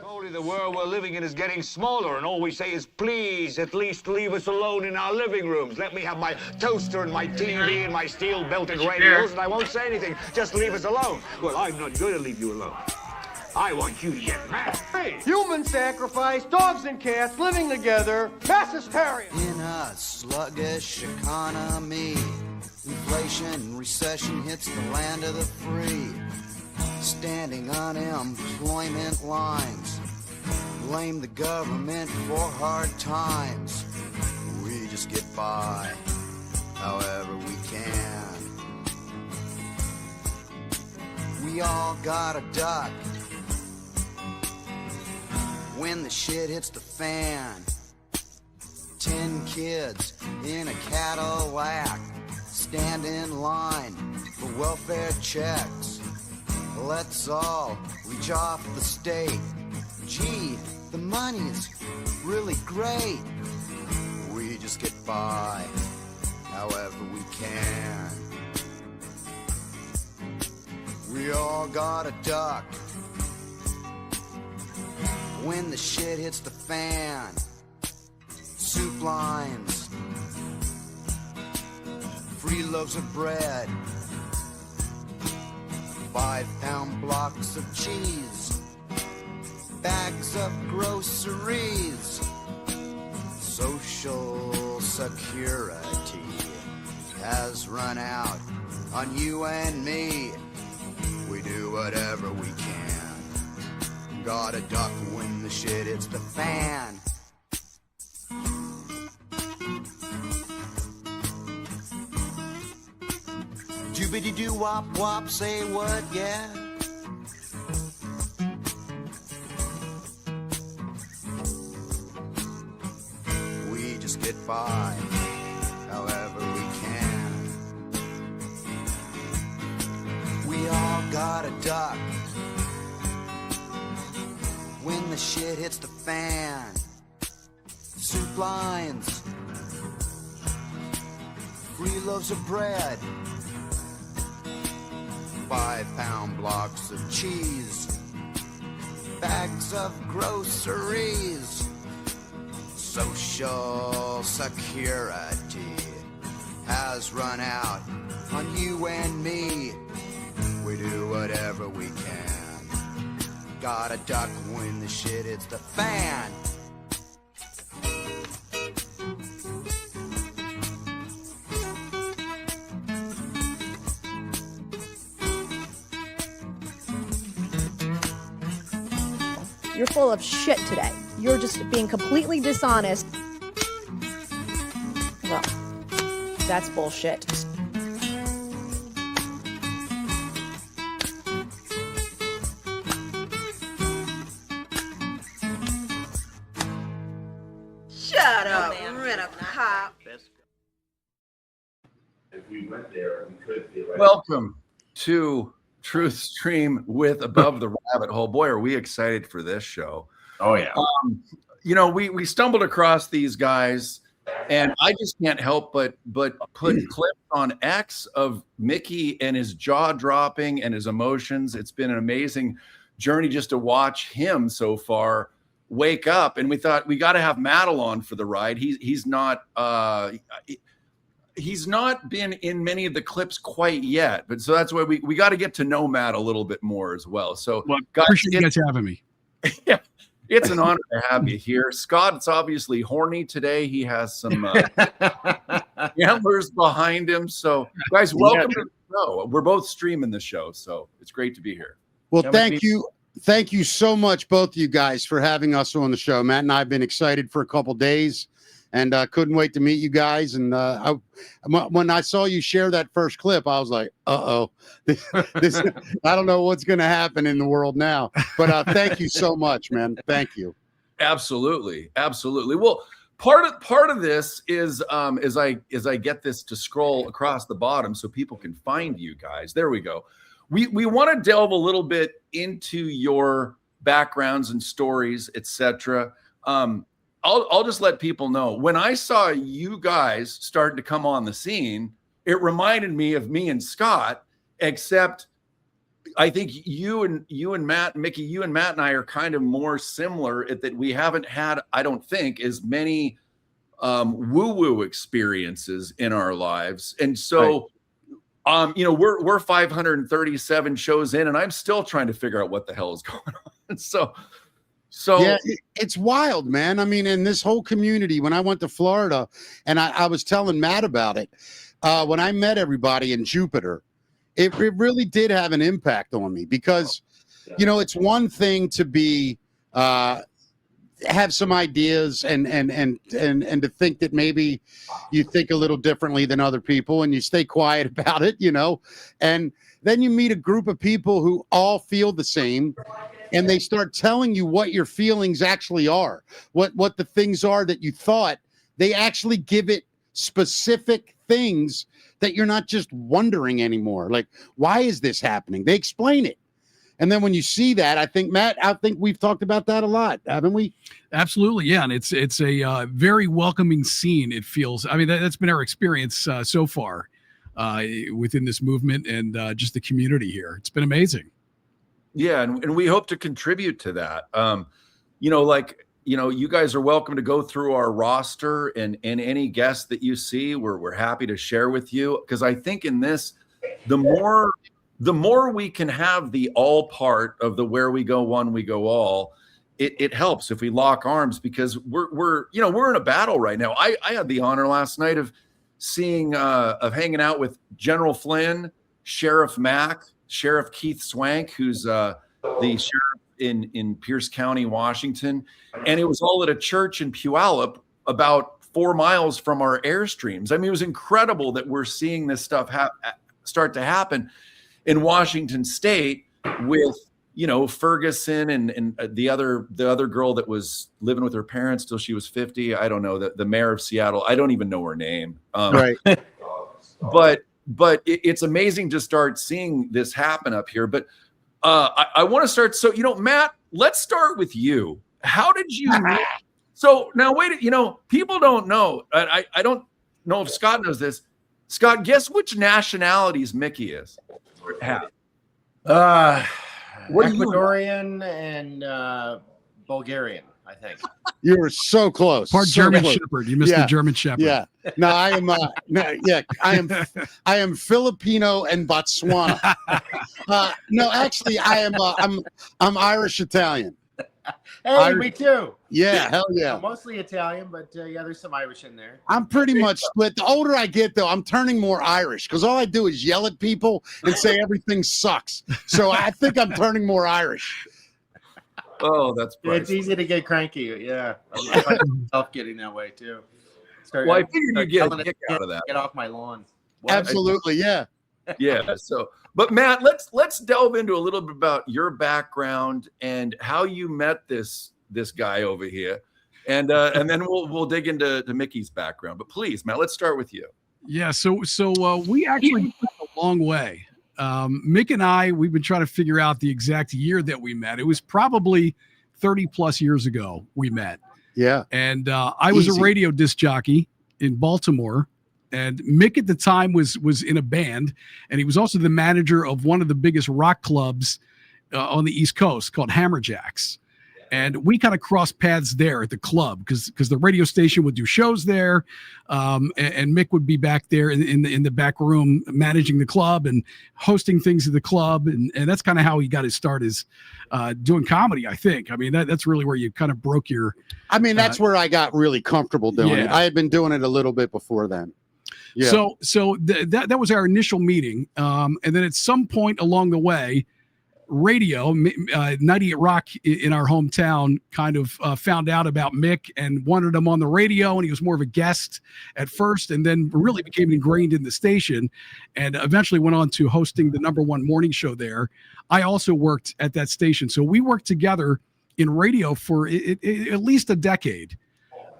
Only the world we're living in is getting smaller, and all we say is, please, at least leave us alone in our living rooms. Let me have my toaster and my TV and my steel-belted radios, and I won't say anything. Just leave us alone. Well, I'm not going to leave you alone. I want you to get mad. Hey. Human sacrifice, dogs and cats living together, mass hysteria. In a sluggish economy, inflation, recession hits the land of the free. Standing unemployment lines, blame the government for hard times. We just get by however we can. We all gotta duck when the shit hits the fan. 10 kids in a Cadillac stand in line for welfare checks. Let's all reach off the state. Gee, the money's really great. We just get by however we can. We all gotta duck when the shit hits the fan. Soup lines, free loaves of bread, 5-pound blocks of cheese, bags of groceries. Social Security has run out on you and me. We do whatever we can. Gotta duck when the shit hits the fan. Doobity-doo wop wop, say what, yeah? We just get by however we can. We all gotta duck when the shit hits the fan. Soup lines, free loaves of bread, 5-pound blocks of cheese, bags of groceries. Social Security has run out on you and me. We do whatever we can. Gotta duck when the shit hits the fan. You're full of shit today. You're just being completely dishonest. Well, that's bullshit. Shut up, rent-a-cop. If we went there, we could theoretically. Welcome to Truth Stream with Above the Rabbit Hole. Boy, are we excited for this show. Oh, yeah. You know, we stumbled across these guys, and I just can't help but put clips on X of Mickey and his jaw dropping and his emotions. It's been an amazing journey just to watch him so far wake up. And we thought we got to have Maddle on for the ride. He's not been in many of the clips quite yet, but so that's why we got to get to know Matt a little bit more as well. So guys, appreciate you guys having me. Yeah, it's an honor to have you here. Scott's obviously horny today. He has some antlers behind him. So guys, welcome to the show. We're both streaming the show, so it's great to be here. Well, thank you. Thank you so much, both of you guys, for having us on the show. Matt and I have been excited for a couple days, and couldn't wait to meet you guys. And when I saw you share that first clip, I was like, "Uh-oh, this I don't know what's going to happen in the world now." But thank you so much, man. Thank you. Absolutely, absolutely. Well, part of this is as I get this to scroll across the bottom so people can find you guys. There we go. We want to delve a little bit into your backgrounds and stories, etc. I'll just let people know, when I saw you guys starting to come on the scene, it reminded me of me and Scott, except I think you and Matt, Mickey, you and Matt and I are kind of more similar at that we haven't had, I don't think, as many woo-woo experiences in our lives. And so, you know, we're 537 shows in, and I'm still trying to figure out what the hell is going on. So yeah, it's wild, man. I mean, in this whole community, when I went to Florida, and I was telling Matt about it, when I met everybody in Jupiter, it really did have an impact on me because, you know, it's one thing to be have some ideas and to think that maybe you think a little differently than other people and you stay quiet about it, you know, and then you meet a group of people who all feel the same and they start telling you what your feelings actually are, what the things are that you thought. They actually give it specific things that you're not just wondering anymore. Like, why is this happening? They explain it. And then when you see that, I think, Matt, we've talked about that a lot, haven't we? Absolutely. Yeah. And it's a very welcoming scene. It feels, I mean, that's been our experience so far within this movement and just the community here. It's been amazing. Yeah. And we hope to contribute to that. You know, like, you know, you guys are welcome to go through our roster and any guests that you see, we're happy to share with you. Because I think in this, the more we can have the all part of the where we go one, we go all, it helps if we lock arms because we're in a battle right now. I had the honor last night of hanging out with General Flynn, Sheriff Mack, Sheriff Keith Swank, who's the sheriff in Pierce County, Washington. And it was all at a church in Puyallup about 4 miles from our airstreams. I mean, it was incredible that we're seeing this stuff start to happen in Washington State with, you know, Ferguson and the other girl that was living with her parents till she was 50. I don't know, the mayor of Seattle. I don't even know her name. Right. But it's amazing to start seeing this happen up here. But I want to start. So, you know, Matt, let's start with you. How did you? So now wait, you know, people don't know. I don't know if Scott knows this. Scott, guess which nationalities Mickey is? Ecuadorian and Bulgarian, I think. You were so close. Part so German close. Shepherd. You missed the German Shepherd. Yeah. No, I am. I am Filipino and Botswana. No, actually, I am. I'm Irish Italian. Hey, me too. Yeah, hell yeah. I'm mostly Italian, but yeah, there's some Irish in there. I'm pretty much split. The older I get, though, I'm turning more Irish because all I do is yell at people and say everything sucks. So I think I'm turning more Irish. Oh, that's priceless. It's easy to get cranky. Yeah, I find myself getting that way too. Well, I figured you get a kick out of that. Get off my lawn. What? Absolutely, yeah. Yeah. So, but Matt, let's delve into a little bit about your background and how you met this guy over here, and then we'll dig into Mickey's background. But please, Matt, let's start with you. Yeah. So we actually went a long way. Mick and I, we've been trying to figure out the exact year that we met. It was probably 30 plus years ago we met. Yeah. And I was a radio disc jockey in Baltimore. And Mick at the time was in a band, and he was also the manager of one of the biggest rock clubs on the East Coast called Hammerjacks. And we kind of crossed paths there at the club because the radio station would do shows there, and Mick would be back there in the back room managing the club and hosting things at the club, and that's kind of how he got his start is doing comedy. I think. I mean that's really where you kind of broke your. I mean that's where I got really comfortable doing it. I had been doing it a little bit before then. Yeah. So that was our initial meeting, and then at some point along the way, radio 98 Rock in our hometown kind of found out about Mick and wanted him on the radio, and he was more of a guest at first, and then really became ingrained in the station, and eventually went on to hosting the #1 morning show there. I also worked at that station, so we worked together in radio for at least a decade.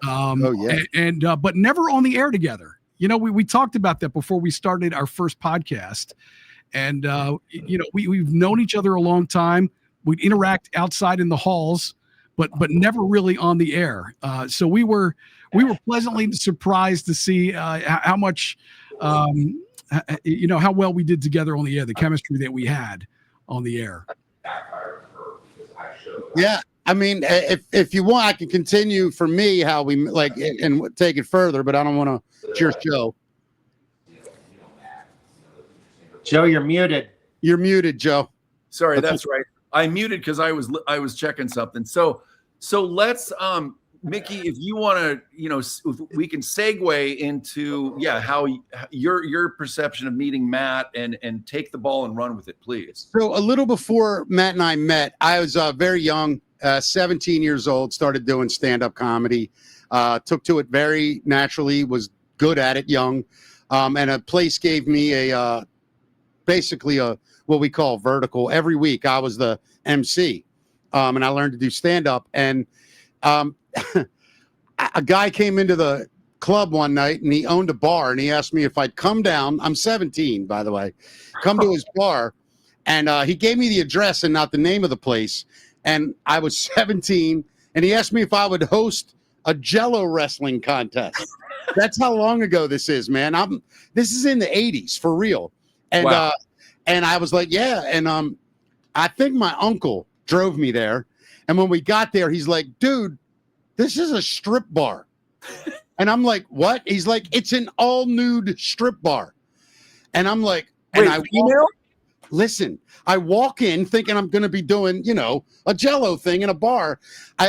But never on the air together. You know, we talked about that before we started our first podcast. And, you know, we've known each other a long time. We'd interact outside in the halls, but never really on the air. So we were pleasantly surprised to see how much, you know, how well we did together on the air, the chemistry that we had on the air. Yeah. I mean, if you want, I can continue for me how we like and take it further, but I don't want to. Cheers, Joe. Joe, you're muted. You're muted, Joe. Sorry, that's right. I muted because I was checking something. So let's Mickey, if you want to, we can segue into how your perception of meeting Matt and take the ball and run with it, please. So a little before Matt and I met, I was very young, 17 years old, started doing stand-up comedy, took to it very naturally, was good at it young, and a place gave me basically what we call vertical. Every week I was the MC, and I learned to do stand-up, and a guy came into the club one night and he owned a bar, and he asked me if I'd come down. I'm 17, by the way, come to his bar. And he gave me the address and not the name of the place. And I was 17, and he asked me if I would host a Jello wrestling contest. That's how long ago this is, man. This is in the 80s for real. And wow. And I was like, yeah. And I think my uncle drove me there. And when we got there, he's like, dude, this is a strip bar. And I'm like, what? He's like, it's an all nude strip bar. And I'm like, listen, I walk in thinking I'm going to be doing, a Jello thing in a bar.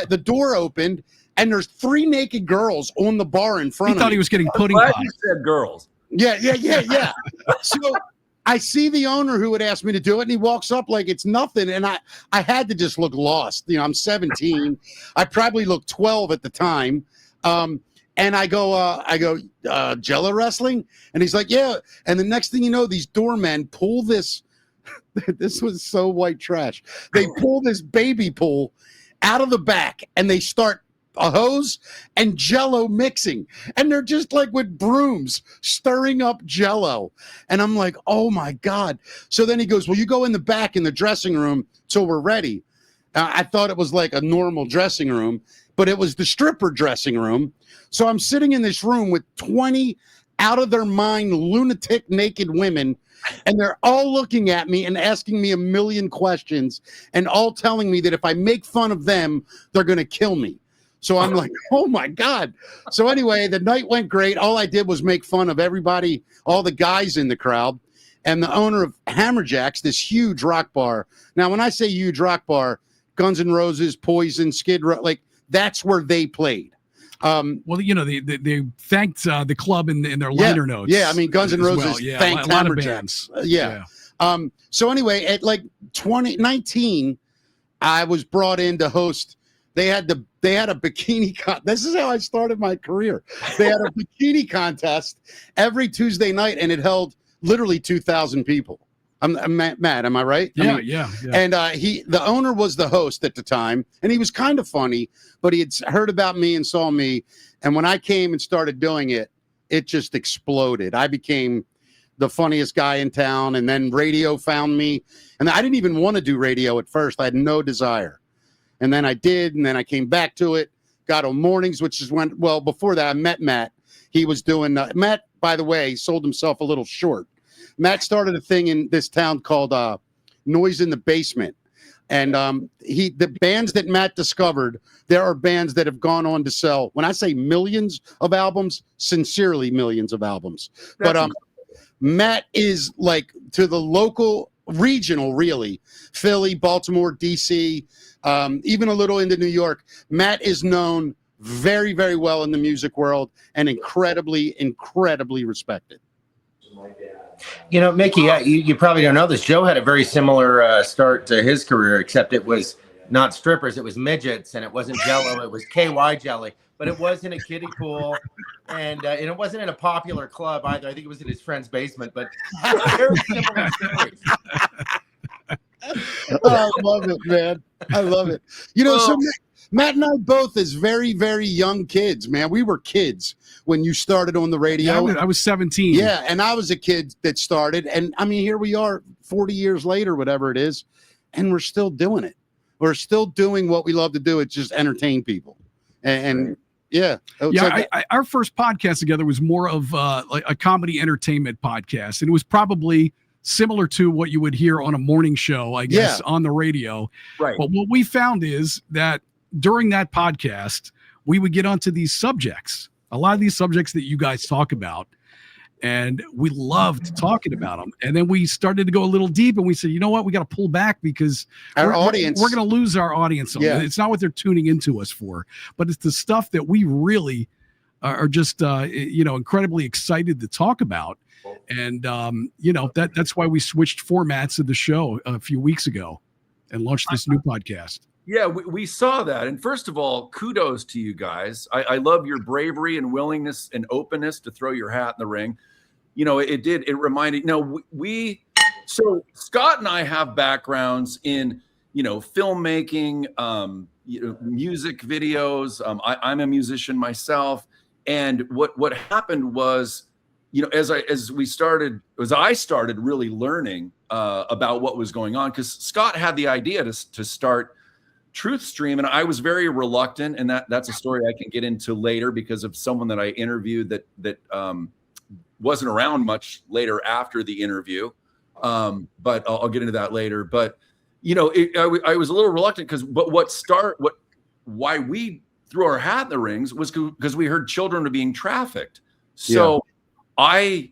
The door opened and there's 3 naked girls on the bar in front of me. He thought he was getting pudding pie. pie. You said girls. Yeah. So I see the owner who had asked me to do it, and he walks up like it's nothing. And I had to just look lost. I'm 17. I probably looked 12 at the time. And I go, Jello wrestling? And he's like, yeah. And the next thing you know, these doormen pull this. This was so white trash. They pull this baby pool out of the back, and they start a hose and Jello mixing, and they're just like with brooms stirring up Jello. And I'm like, oh my God. So then he goes, well, you go in the back in the dressing room till we're ready. I thought it was like a normal dressing room, but it was the stripper dressing room. So I'm sitting in this room with 20 out of their mind lunatic naked women, and they're all looking at me and asking me a million questions, and all telling me that if I make fun of them, they're going to kill me. So I'm like, oh my God. So anyway, the night went great. All I did was make fun of everybody, all the guys in the crowd. And the owner of Hammerjacks, this huge rock bar. Now, when I say huge rock bar, Guns N' Roses, Poison, Skid Row, like that's where they played. Well, they thanked the club in their liner notes. Yeah, I mean, Guns N' Roses thanked a lot of Hammerjacks. bands. Yeah. So anyway, at like 2019, I was brought in to host. They had a bikini this is how I started my career. They had a bikini contest every Tuesday night, and it held literally 2,000 people. I'm Matt, am I right? Yeah. And the owner was the host at the time, and he was kind of funny, but he had heard about me and saw me. And when I came and started doing it, it just exploded. I became the funniest guy in town, and then radio found me. And I didn't even want to do radio at first. I had no desire. And then I did, and then I came back to it, got on mornings, which is when, well, before that, I met Matt. He was doing, Matt, by the way, sold himself a little short. Matt started a thing in this town called Noise in the Basement. And the bands that Matt discovered, there are bands that have gone on to sell, when I say millions of albums, sincerely millions of albums. But Matt is like to the local, regional, really, Philly, Baltimore, DC, even a little into New York. Matt is known very, very well in the music world and incredibly, incredibly respected. Mickey, you probably don't know this. Joe had a very similar start to his career, except it was not strippers, it was midgets, and it wasn't Jello, it was KY jelly. But it was in a kiddie pool, and it wasn't in a popular club either. I think it was in his friend's basement, but very similar stories. I love it, man. I love it. So Matt and I both, as very, very young kids, man, we were kids when you started on the radio. Yeah, I was 17. Yeah, and I was a kid that started. And I mean, here we are 40 years later, whatever it is, and we're still doing it. We're still doing what we love to do. It's just entertain people. And yeah. Our first podcast together was more of like a comedy entertainment podcast. And it was probably similar to what you would hear on a morning show, I guess, on the radio. Right. But what we found is that during that podcast, we would get onto these subjects, a lot of these subjects that you guys talk about. And we loved talking about them. And then we started to go a little deep, and we said, you know what, we got to pull back because we're going to lose our audience. It's not what they're tuning into us for, but it's the stuff that we really are just, incredibly excited to talk about. And, that's why we switched formats of the show a few weeks ago and launched this new podcast. Yeah, we saw that. And first of all, kudos to you guys. I love your bravery and willingness and openness to throw your hat in the ring. It reminded, so Scott and I have backgrounds in, filmmaking, music videos. I'm a musician myself. And what happened was, as I started really learning about what was going on, because Scott had the idea to start Truth Stream, and I was very reluctant, and that's a story I can get into later because of someone that I interviewed that wasn't around much later after the interview, but I'll get into that later. But I was a little reluctant why we threw our hat in the rings was because we heard children are being trafficked. So I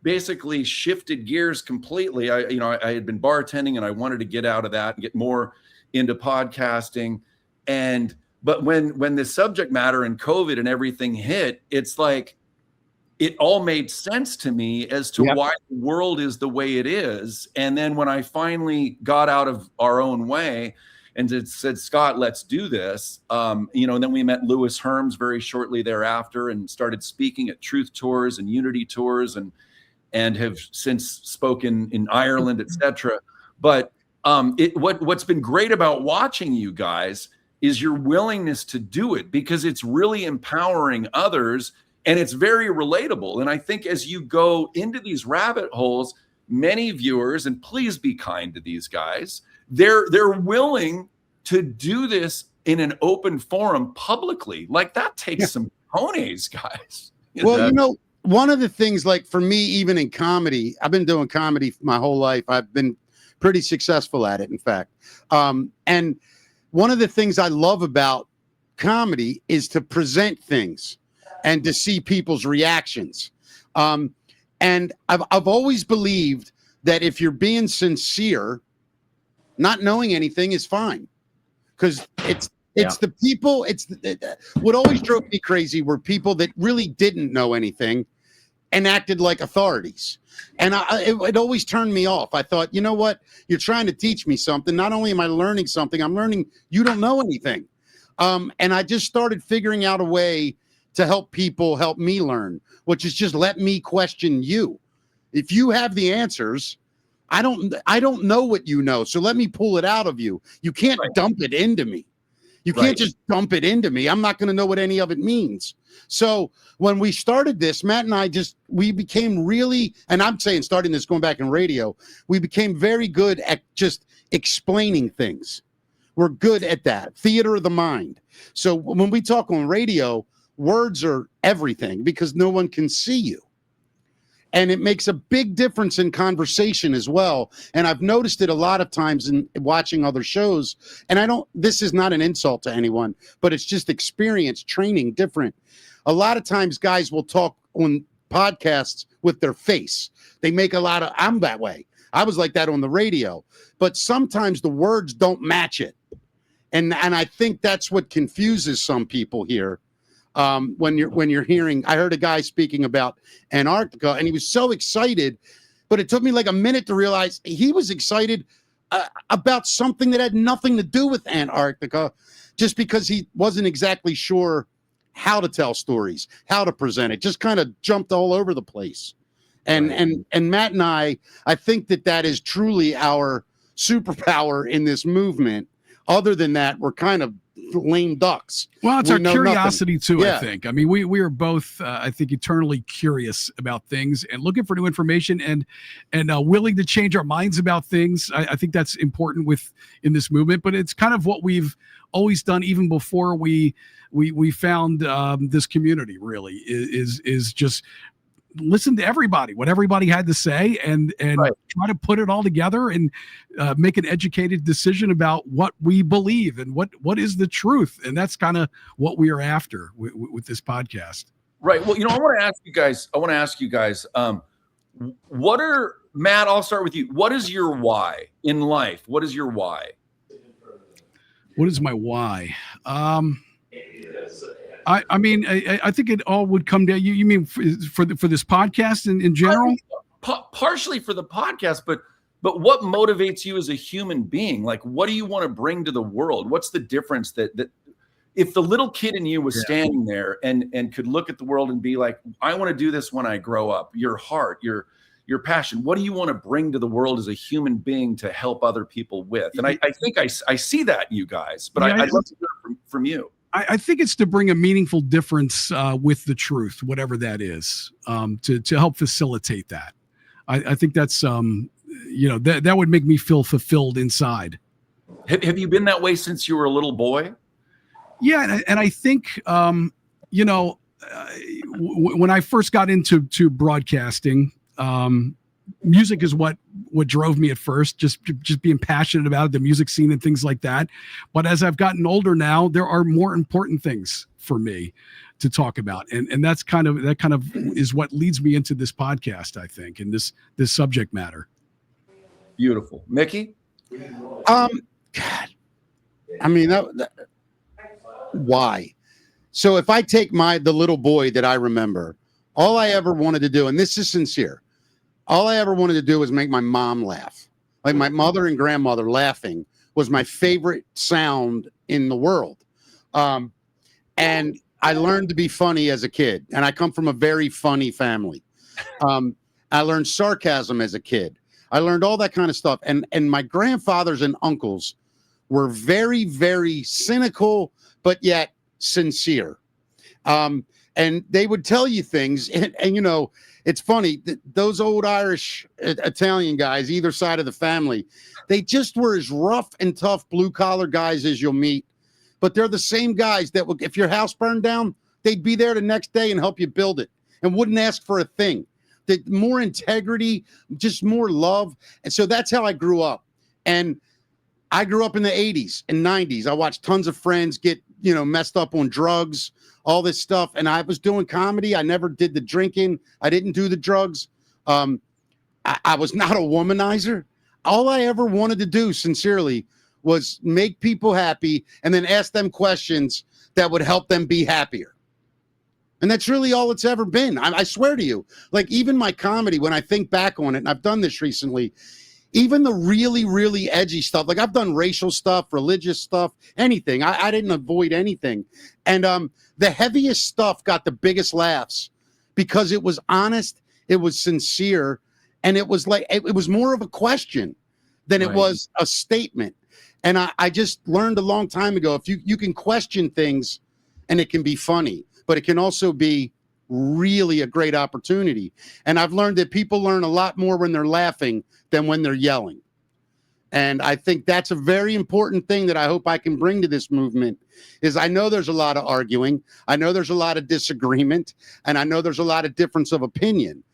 basically shifted gears completely. I had been bartending, and I wanted to get out of that and get more into podcasting. But when the subject matter and COVID and everything hit, it's like it all made sense to me as to why the world is the way it is. And then when I finally got out of our own way and it said, Scott, let's do this. And then we met Lewis Herms very shortly thereafter and started speaking at Truth Tours and Unity Tours and have since spoken in Ireland, etc. But what's been great about watching you guys is your willingness to do it, because it's really empowering others and it's very relatable. And I think as you go into these rabbit holes, many viewers, and please be kind to these guys, they're willing to do this in an open forum publicly. Like that takes some cojones, guys. Well, one of the things, like for me, even in comedy, I've been doing comedy my whole life. I've been pretty successful at it, in fact. And one of the things I love about comedy is to present things and to see people's reactions. And I've always believed that if you're being sincere, not knowing anything is fine, because it's the people. What always drove me crazy were people that really didn't know anything and acted like authorities. And it always turned me off. I thought, you know what? You're trying to teach me something. Not only am I learning something, I'm learning you don't know anything. And I just started figuring out a way to help people help me learn, which is just let me question you. If you have the answers, I don't know what you know, so let me pull it out of you. You can't dump it into me. You can't just dump it into me. I'm not going to know what any of it means. So when we started this, Matt and I we became really, and I'm saying starting this, going back in radio, we became very good at just explaining things. We're good at that. Theater of the mind. So when we talk on radio, words are everything because no one can see you. And it makes a big difference in conversation as well. And I've noticed it a lot of times in watching other shows. And this is not an insult to anyone, but it's just experience, training, different. A lot of times guys will talk on podcasts with their face. They make I'm that way. I was like that on the radio, but sometimes the words don't match it. And I think that's what confuses some people here. When you're hearing, I heard a guy speaking about Antarctica and he was so excited, but it took me like a minute to realize he was excited about something that had nothing to do with Antarctica, just because he wasn't exactly sure how to tell stories, how to present it, just kind of jumped all over the place. And Matt and I think that is truly our superpower in this movement. Other than that, we're kind of lame ducks. Well, it's our curiosity too. Yeah. I think. I mean, we are both, I think, eternally curious about things and looking for new information and willing to change our minds about things. I think that's important in this movement. But it's kind of what we've always done, even before we found this community. Really, is just listen to everybody, what everybody had to say, and try to put it all together and make an educated decision about what we believe and what is the truth. And that's kind of what we are after with this podcast. Right. Well, I want to ask you guys, what are, Matt, I'll start with you. What is your why in life? What is your why? What is my why? I mean, I think it all would come down. You mean for this podcast in general? Partially for the podcast, but what motivates you as a human being? Like, what do you want to bring to the world? What's the difference that if the little kid in you was standing there and could look at the world and be like, I want to do this when I grow up, your heart, your passion, what do you want to bring to the world as a human being to help other people with? And I think I see that in you guys, but I'd love to hear from you. I think it's to bring a meaningful difference with the truth, whatever that is, to help facilitate that. I think that's, that would make me feel fulfilled inside. Have you been that way since you were a little boy? Yeah. And I think, when I first got into broadcasting, music is what drove me at first, just being passionate about it, the music scene and things like that. But as I've gotten older now, there are more important things for me to talk about. And that kind of is what leads me into this podcast, I think, and this subject matter. Beautiful. Mickey? God, I mean, why? So if I take the little boy that I remember, all I ever wanted to do, and this is sincere, all I ever wanted to do was make my mom laugh. Like my mother and grandmother laughing was my favorite sound in the world. And I learned to be funny as a kid, and I come from a very funny family. I learned sarcasm as a kid. I learned all that kind of stuff. And my grandfathers and uncles were very, very cynical, but yet sincere. And they would tell you things, and it's funny that those old Irish, Italian guys, either side of the family, they just were as rough and tough blue collar guys as you'll meet. But they're the same guys that would, if your house burned down, they'd be there the next day and help you build it and wouldn't ask for a thing. More integrity, just more love. And so that's how I grew up. And I grew up in the 80s and 90s. I watched tons of friends get, messed up on drugs, all this stuff. And I was doing comedy. I never did the drinking. I didn't do the drugs. I was not a womanizer. All I ever wanted to do, sincerely, was make people happy and then ask them questions that would help them be happier. And that's really all it's ever been. I swear to you, like even my comedy, when I think back on it, and I've done this recently, even the really, really edgy stuff, like I've done racial stuff, religious stuff, anything. I didn't avoid anything. And the heaviest stuff got the biggest laughs because it was honest, it was sincere, and it was like, it was more of a question than it was a statement. And I just learned a long time ago, if you can question things and it can be funny, but it can also be really a great opportunity. And I've learned that people learn a lot more when they're laughing than when they're yelling. And I think that's a very important thing that I hope I can bring to this movement is I know there's a lot of arguing. I know there's a lot of disagreement, and I know there's a lot of difference of opinion.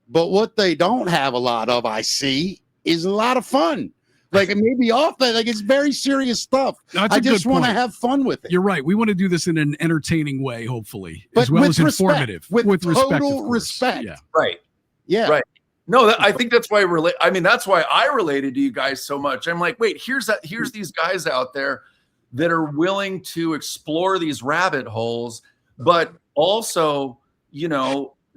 But what they don't have a lot of, I see, is a lot of fun. Like it may be off, but like it's very serious stuff. I just want to have fun with it. You're right. We want to do this in an entertaining way, hopefully, but as well as respect, informative. With total respect. Yeah. Right. Yeah. Right. No, I think that's why that's why I related to you guys so much. I'm like, wait, here's these guys out there that are willing to explore these rabbit holes, but also,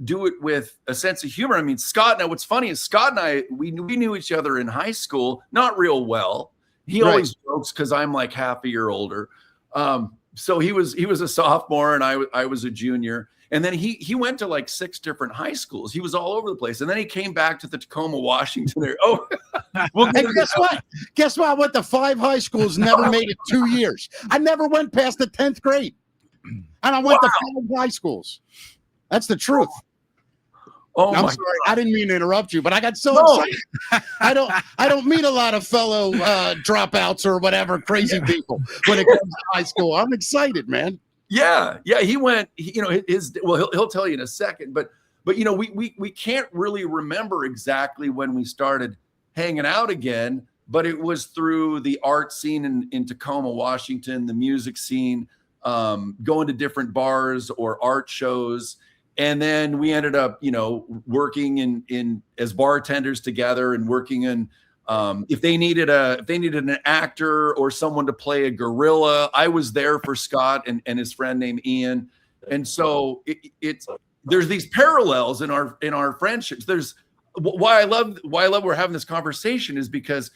do it with a sense of humor. I mean, Scott, now what's funny is Scott and I, we knew each other in high school, not real well. He always jokes because I'm like half a year older. So he was a sophomore and I was a junior. And then he went to like 6 different high schools. He was all over the place. And then he came back to the Tacoma, Washington area. Oh, well, hey, guess what? Guess what? I went to 5 high schools, never made it 2 years. I never went past the 10th grade. And I went to 5 high schools. That's the truth. Oh, I'm sorry. I didn't mean to interrupt you, but I got so excited. I don't meet a lot of fellow dropouts or whatever crazy people when it comes to high school. I'm excited, man. Yeah. He went. He'll tell you in a second. But But we can't really remember exactly when we started hanging out again, but it was through the art scene in Tacoma, Washington, the music scene, going to different bars or art shows. And then we ended up, working in as bartenders together and working in, if they needed an actor or someone to play a gorilla, I was there for Scott and his friend named Ian. And so there's these parallels in our friendships. There's why I love we're having this conversation is because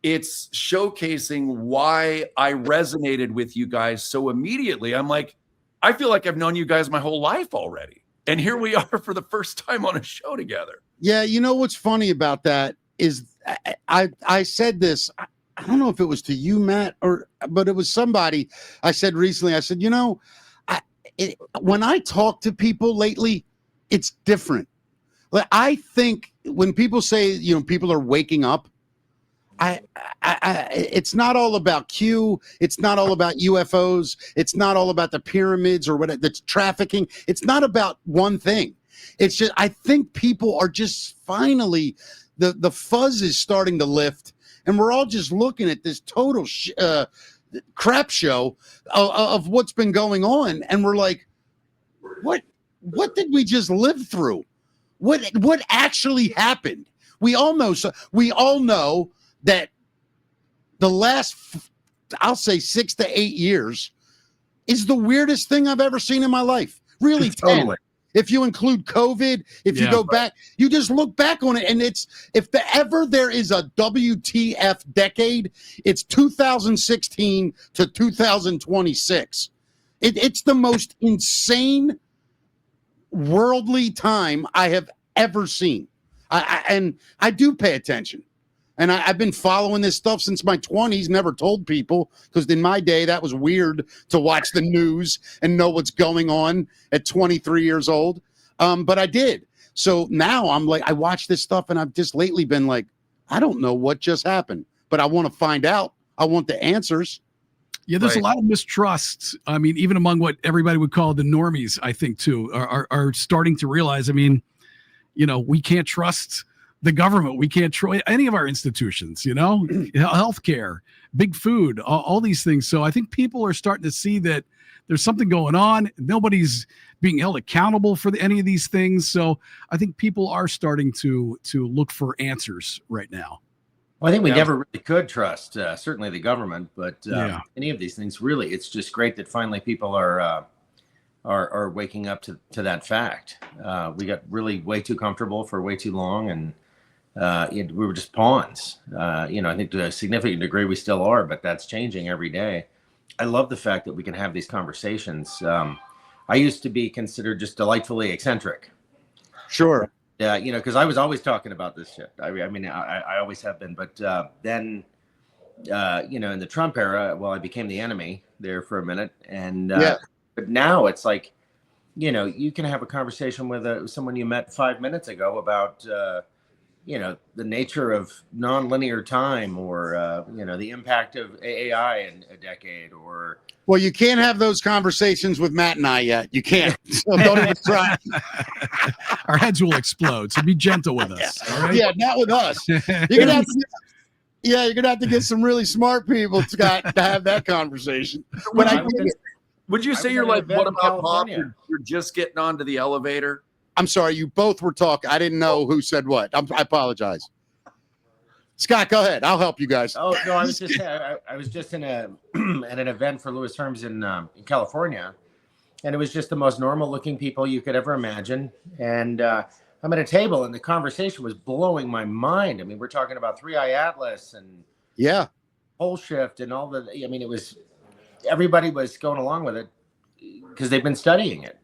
it's showcasing why I resonated with you guys so immediately. I'm like, I feel like I've known you guys my whole life already. And here we are for the first time on a show together. Yeah, you know what's funny about that is I said this, I don't know if it was to you, Matt, but it was somebody I said recently. I said, when I talk to people lately, it's different. Like, I think when people say, people are waking up, it's not all about Q. It's not all about UFOs. It's not all about the pyramids or what that's trafficking. It's not about one thing. It's just, I think people are just finally, the fuzz is starting to lift, and we're all just looking at this total crap show of what's been going on, and we're like, what did we just live through? What actually happened? We all know that the last, I'll say 6 to 8 years is the weirdest thing I've ever seen in my life. Really, 10. Totally. If you include COVID, if you go back, you just look back on it, and it's, if ever there is a WTF decade, it's 2016 to 2026. It's the most insane worldly time I have ever seen. And I do pay attention. And I've been following this stuff since my 20s, never told people, because in my day, that was weird to watch the news and know what's going on at 23 years old. But I did. So now I'm like, I watch this stuff, and I've just lately been like, I don't know what just happened, but I want to find out. I want the answers. Yeah, there's a lot of mistrust. I mean, even among what everybody would call the normies, I think, too, are starting to realize, I mean, we can't trust the government. We can't trust any of our institutions, healthcare, big food, all these things. So I think people are starting to see that there's something going on. Nobody's being held accountable for any of these things. So I think people are starting to look for answers right now. Well, I think we never really could trust, certainly the government, but any of these things, really, it's just great that finally people are waking up to that fact. We got really way too comfortable for way too long, and we were just pawns. I think to a significant degree we still are, but that's changing every day. I love the fact that we can have these conversations. I used to be considered just delightfully eccentric. Sure. Because I was always talking about this shit. I mean, I always have been. But then, in the Trump era, I became the enemy there for a minute. And but now it's like, you can have a conversation with someone you met 5 minutes ago about, the nature of nonlinear time, or the impact of AI in a decade, or. Well, you can't have those conversations with Matt and I yet. You can't. So don't even try. Our heads will explode. So be gentle with us. All right? Yeah, not with us. You're gonna have to get some really smart people, Scott, to have that conversation. But would you say you're like, what about Bob? You're just getting onto the elevator? I'm sorry, you both were talking. I didn't know who said what. I apologize. Scott, go ahead. I'll help you guys. Oh no, I was just in at an event for Louis Herms in California, and it was just the most normal looking people you could ever imagine. And I'm at a table, and the conversation was blowing my mind. I mean, we're talking about 3i Atlas and Pole Shift and all the. I mean, it was everybody was going along with it because they've been studying it.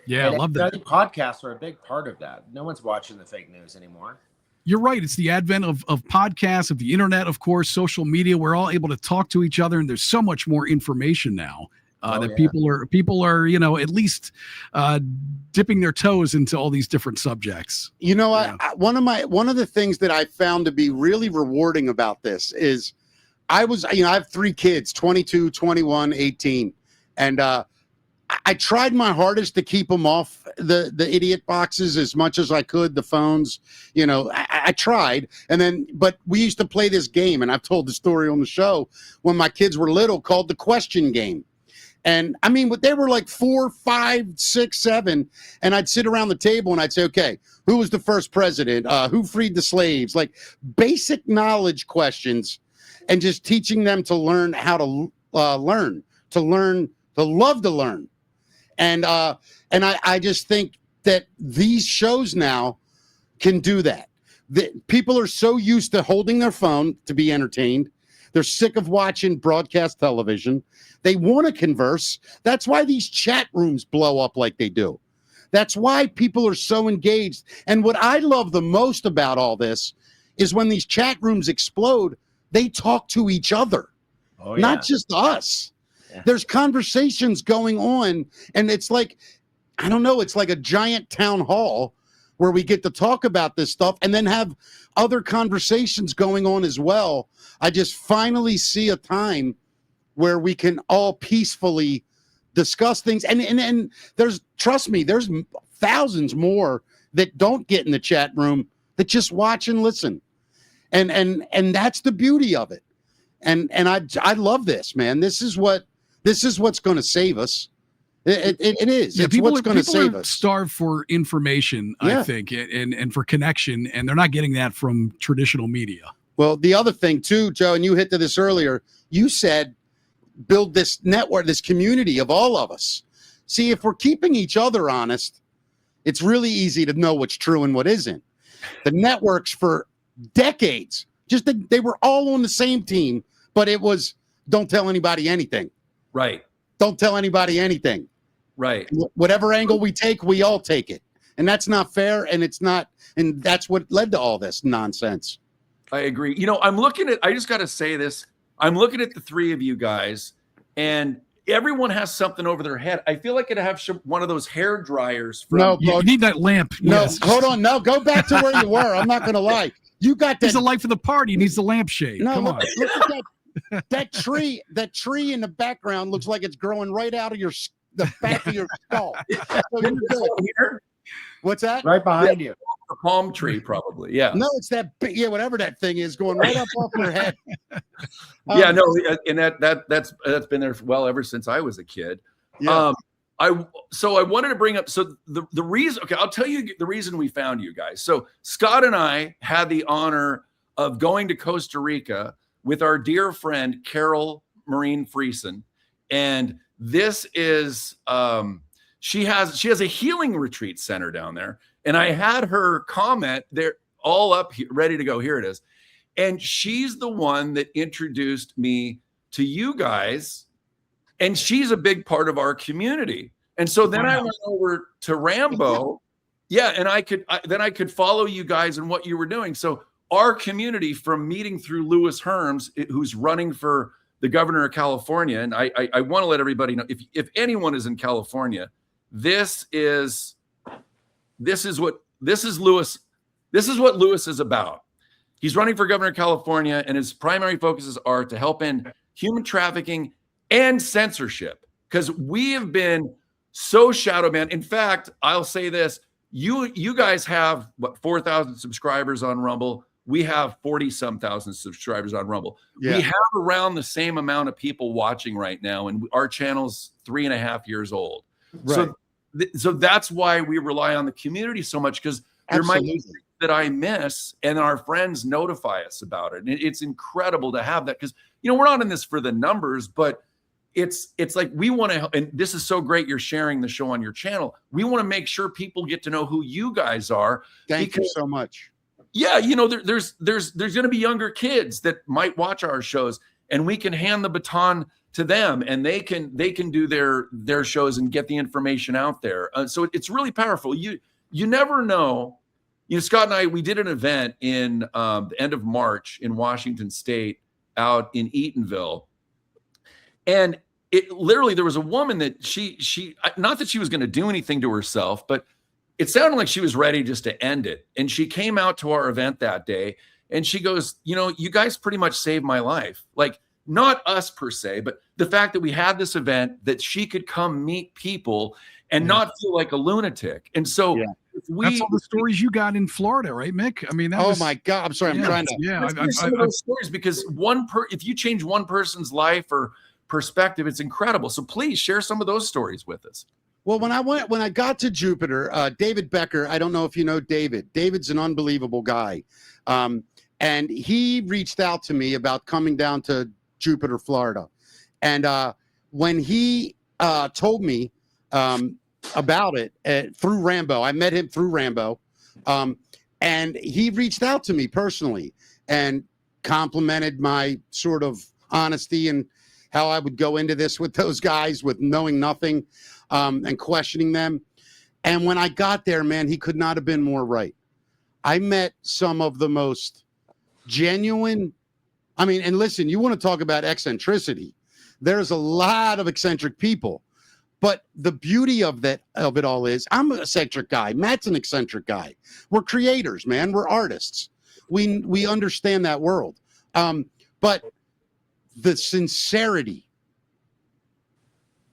Yeah, I love that. Podcasts are a big part of that. No one's watching the fake news anymore. You're right. It's the advent of podcasts, of the internet, of course, social media. We're all able to talk to each other, and there's so much more information now people are, at least dipping their toes into all these different subjects. One of the things that I found to be really rewarding about this is I have 3 kids, 22, 21, 18. And I tried my hardest to keep them off the idiot boxes as much as I could, the phones, you know, I tried. And then, but we used to play this game, and I've told the story on the show when my kids were little, called the question game. And I mean, they were like 4, 5, 6, 7. And I'd sit around the table and I'd say, okay, who was the first president? Who freed the slaves? Like basic knowledge questions, and just teaching them to learn how to learn, to love to learn. And I just think that these shows now can do that. People are so used to holding their phone to be entertained. They're sick of watching broadcast television. They want to converse. That's why these chat rooms blow up like they do. That's why people are so engaged. And what I love the most about all this is when these chat rooms explode, they talk to each other, not just us. Yeah. There's conversations going on, and it's like, I don't know, it's like a giant town hall where we get to talk about this stuff and then have other conversations going on as well. I just finally see a time where we can all peacefully discuss things. And there's, trust me, there's thousands more that don't get in the chat room that just watch and listen. And that's the beauty of it. And I love this, man. This is what's going to save us. It is. Yeah, it's what's going to save us. Starved for information, I think, and for connection, and they're not getting that from traditional media. Well, the other thing too, Joe, and you hit to this earlier, you said build this network, this community of all of us. See, if we're keeping each other honest, it's really easy to know what's true and what isn't. The networks for decades, they were all on the same team, but it was don't tell anybody anything. Right. Don't tell anybody anything. Right. Whatever angle we take, we all take it. And that's not fair, and it's not, and that's what led to all this nonsense. I agree. You know, I just got to say this. I'm looking at the three of you guys, and everyone has something over their head. I feel like I'd have one of those hair dryers. You need that lamp. No, yes. Hold on. No, go back to where you were. I'm not going to lie. You got that. He's the life of the party. He needs the lampshade. No, come on. Look at that tree. That tree in the background looks like it's growing right out of the back of your skull. So you're good. Here? What's that? Right behind you. A palm tree, probably. Yeah. No, it's that. Whatever that thing is, going right up off your head. Yeah, no, and that's been there ever since I was a kid. Yeah. I wanted to bring up the reason. Okay, I'll tell you the reason we found you guys. So Scott and I had the honor of going to Costa Rica with our dear friend Carol Marine Friesen, and this is she has a healing retreat center down there, and I had her comment. They're all up here, ready to go. Here it is, and she's the one that introduced me to you guys, and she's a big part of our community. And so then I went over to Rambo, and I could follow you guys and what you were doing. So our community, from meeting through Lewis Herms, who's running for the governor of California, and I want to let everybody know, if anyone is in California, this is what Lewis is about. He's running for governor of California, and his primary focuses are to help end human trafficking and censorship, because we have been so shadow banned. In fact, I'll say this: you guys have 4,000 subscribers on Rumble. We have 40-some thousand subscribers on Rumble. Yeah. We have around the same amount of people watching right now, and our channel's 3.5 years old. Right. So that's why we rely on the community so much, because there might be things that I miss, and our friends notify us about it. And it's incredible to have that, because we're not in this for the numbers, but it's like we want to, and this is so great you're sharing the show on your channel. We want to make sure people get to know who you guys are. Thank you so much. Yeah, there's going to be younger kids that might watch our shows, and we can hand the baton to them, and they can do their shows and get the information out there. So it's really powerful. You never know. Scott and I, we did an event in the end of March in Washington State, out in Eatonville, and it literally, there was a woman that she not that she was going to do anything to herself, but it sounded like she was ready just to end it. And she came out to our event that day, and she goes, you guys pretty much saved my life. Like, not us per se, but the fact that we had this event that she could come meet people and not feel like a lunatic. And so that's all the stories you got in Florida, right, Mick? I mean, my God, I'm sorry, I'm trying to. Yeah, some of those stories, because if you change one person's life or perspective, it's incredible. So please share some of those stories with us. Well, when I got to Jupiter, David Becker, I don't know if you know David. David's an unbelievable guy. And he reached out to me about coming down to Jupiter, Florida. And when he told me about it through Rambo, I met him through Rambo. And he reached out to me personally and complimented my sort of honesty and how I would go into this with those guys with knowing nothing and questioning them. And when I got there, man, he could not have been more right. I met some of the most genuine, I mean, and listen, you want to talk about eccentricity. There's a lot of eccentric people, but the beauty of it all is I'm an eccentric guy. Matt's an eccentric guy. We're creators, man. We're artists. We understand that world. But the sincerity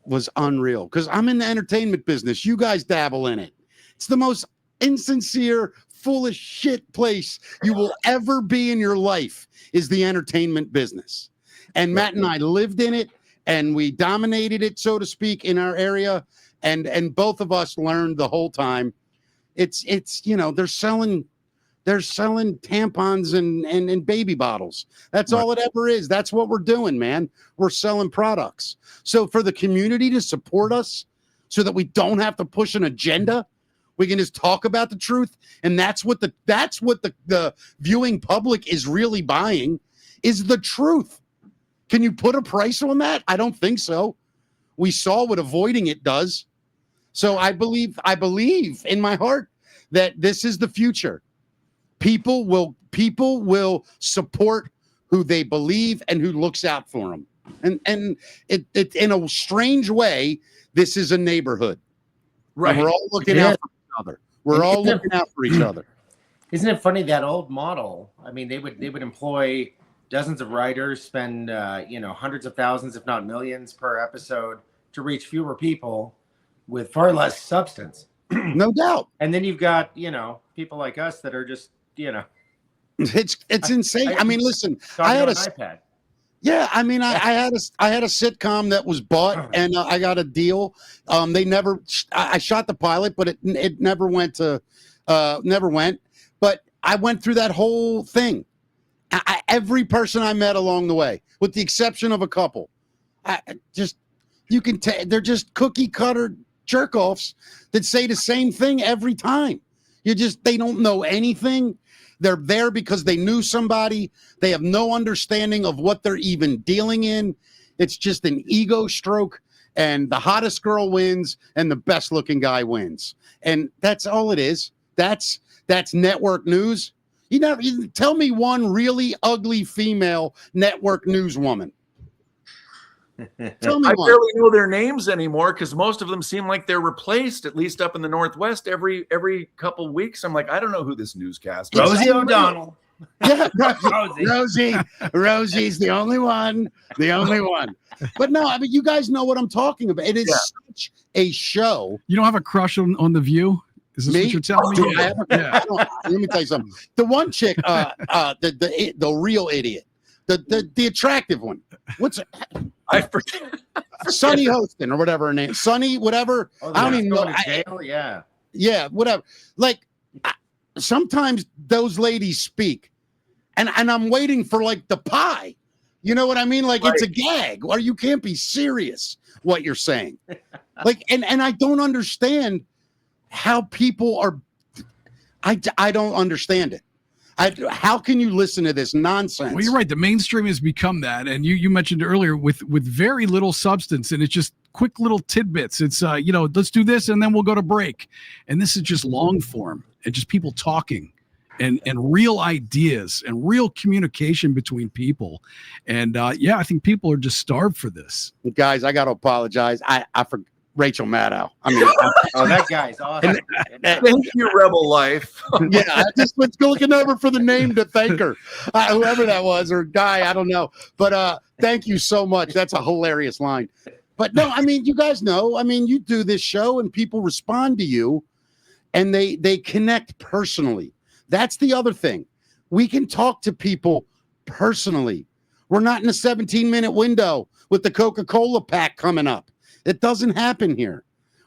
was unreal because I'm in the entertainment business. You guys dabble in it. It's the most insincere, full of shit place you will ever be in your life is the entertainment business. And Matt and I lived in it and we dominated it, so to speak, in our area. And both of us learned the whole time. It's they're selling tampons and baby bottles. That's all it ever is. That's what we're doing, man. We're selling products. So for the community to support us so that we don't have to push an agenda, we can just talk about the truth. And that's what the viewing public is really buying is the truth. Can you put a price on that? I don't think so. We saw what avoiding it does. So I believe in my heart that this is the future. People will support who they believe and who looks out for them. And it in a strange way, this is a neighborhood. Right. And we're all looking out for each other. We're all looking out for each other. Isn't it funny that old model? I mean, they would employ dozens of writers, spend hundreds of thousands, if not millions, per episode to reach fewer people with far less substance. No doubt. And then you've got people like us that are just it's insane. I mean, listen, I had an iPad. Yeah, I mean, I had a sitcom that was bought, and I got a deal. I shot the pilot, but it never went. But I went through that whole thing. Every person I met along the way, with the exception of a couple, they're just cookie cutter jerk offs that say the same thing every time. They don't know anything. They're there because they knew somebody. They have no understanding of what they're even dealing in. It's just an ego stroke, and the hottest girl wins, and the best looking guy wins. And that's all it is. That's network news. You tell me one really ugly female network news woman. Tell me I one. barely know their names anymore because most of them seem like they're replaced, at least up in the Northwest, every couple weeks. I'm like, I don't know who this newscaster is. Rosie O'Donnell. Yeah, Rosie's the only one. But no, I mean, you guys know what I'm talking about. It is such a show. You don't have a crush on The View? Is this what you're telling me? Let me tell you something. The one chick, the real idiot, the attractive one. What's it? I forget. Sunny Hostin or whatever her name. Sunny, whatever. I don't even know. Yeah, whatever. Like sometimes those ladies speak, and I'm waiting for like the pie. You know what I mean? Like it's a gag, or you can't be serious what you're saying. Like, and I don't understand how people are. I don't understand it. How can you listen to this nonsense? Well, you're right. The mainstream has become that, and you mentioned earlier with very little substance, and it's just quick little tidbits. It's let's do this, and then we'll go to break, and this is just long form and just people talking, and real ideas and real communication between people, and I think people are just starved for this. Guys, I got to apologize. Rachel Maddow. I mean, Oh, that guy's awesome. Thank you, Rebel Life. yeah, I just was looking over for the name to thank her, whoever that was, or guy, I don't know. But thank you so much. That's a hilarious line. But no, I mean, you guys know. I mean, you do this show, and people respond to you, and they connect personally. That's the other thing. We can talk to people personally. We're not in a 17-minute window with the Coca-Cola pack coming up. It doesn't happen here.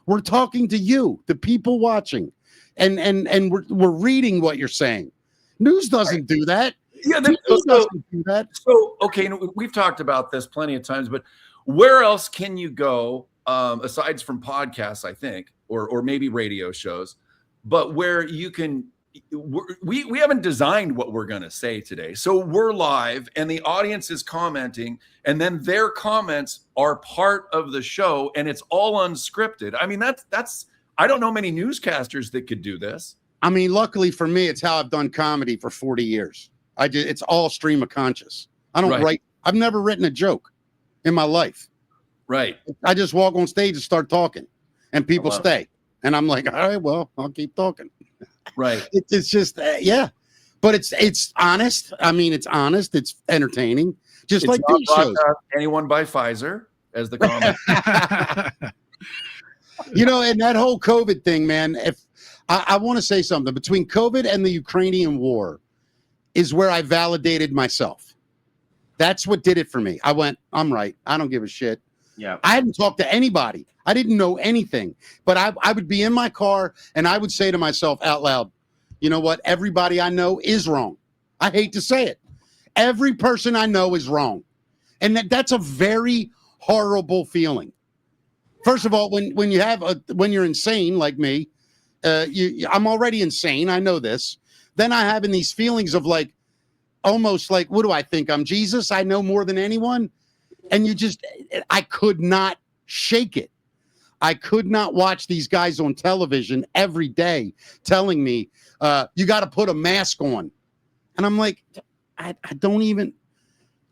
We're talking to you, the people watching, and we're reading what you're saying. News doesn't do that. Yeah, News doesn't do that. So, okay, we've talked about this plenty of times, but where else can you go, aside from podcasts, I think, or maybe radio shows, but where you can, we haven't designed what we're going to say today. So we're live and the audience is commenting, and then their comments are part of the show, and it's all unscripted. I mean, that's I don't know many newscasters that could do this. I mean, luckily for me, it's how I've done comedy for 40 years. It's all stream of conscious. I don't write. I've never written a joke in my life. Right. I just walk on stage and start talking, and people stay. And I'm like, all right, well, I'll keep talking. Right. It's just, yeah. But it's honest. I mean, it's honest. It's entertaining. Just like these shows. Anyone by Pfizer, as the comment. You know, and that whole COVID thing, man, if I want to say something, between COVID and the Ukrainian war is where I validated myself. That's what did it for me. I went, I'm right. I don't give a shit. Yeah. I hadn't talked to anybody. I didn't know anything, but I would be in my car and I would say to myself out loud, you know what? Everybody I know is wrong. I hate to say it. Every person I know is wrong. And that's a very horrible feeling. First of all, when you're insane like me, I'm already insane. I know this. Then I having these feelings of like, almost like, what do I think? I'm Jesus. I know more than anyone. And I could not shake it. I could not watch these guys on television every day telling me, you got to put a mask on. And I'm like, I don't even,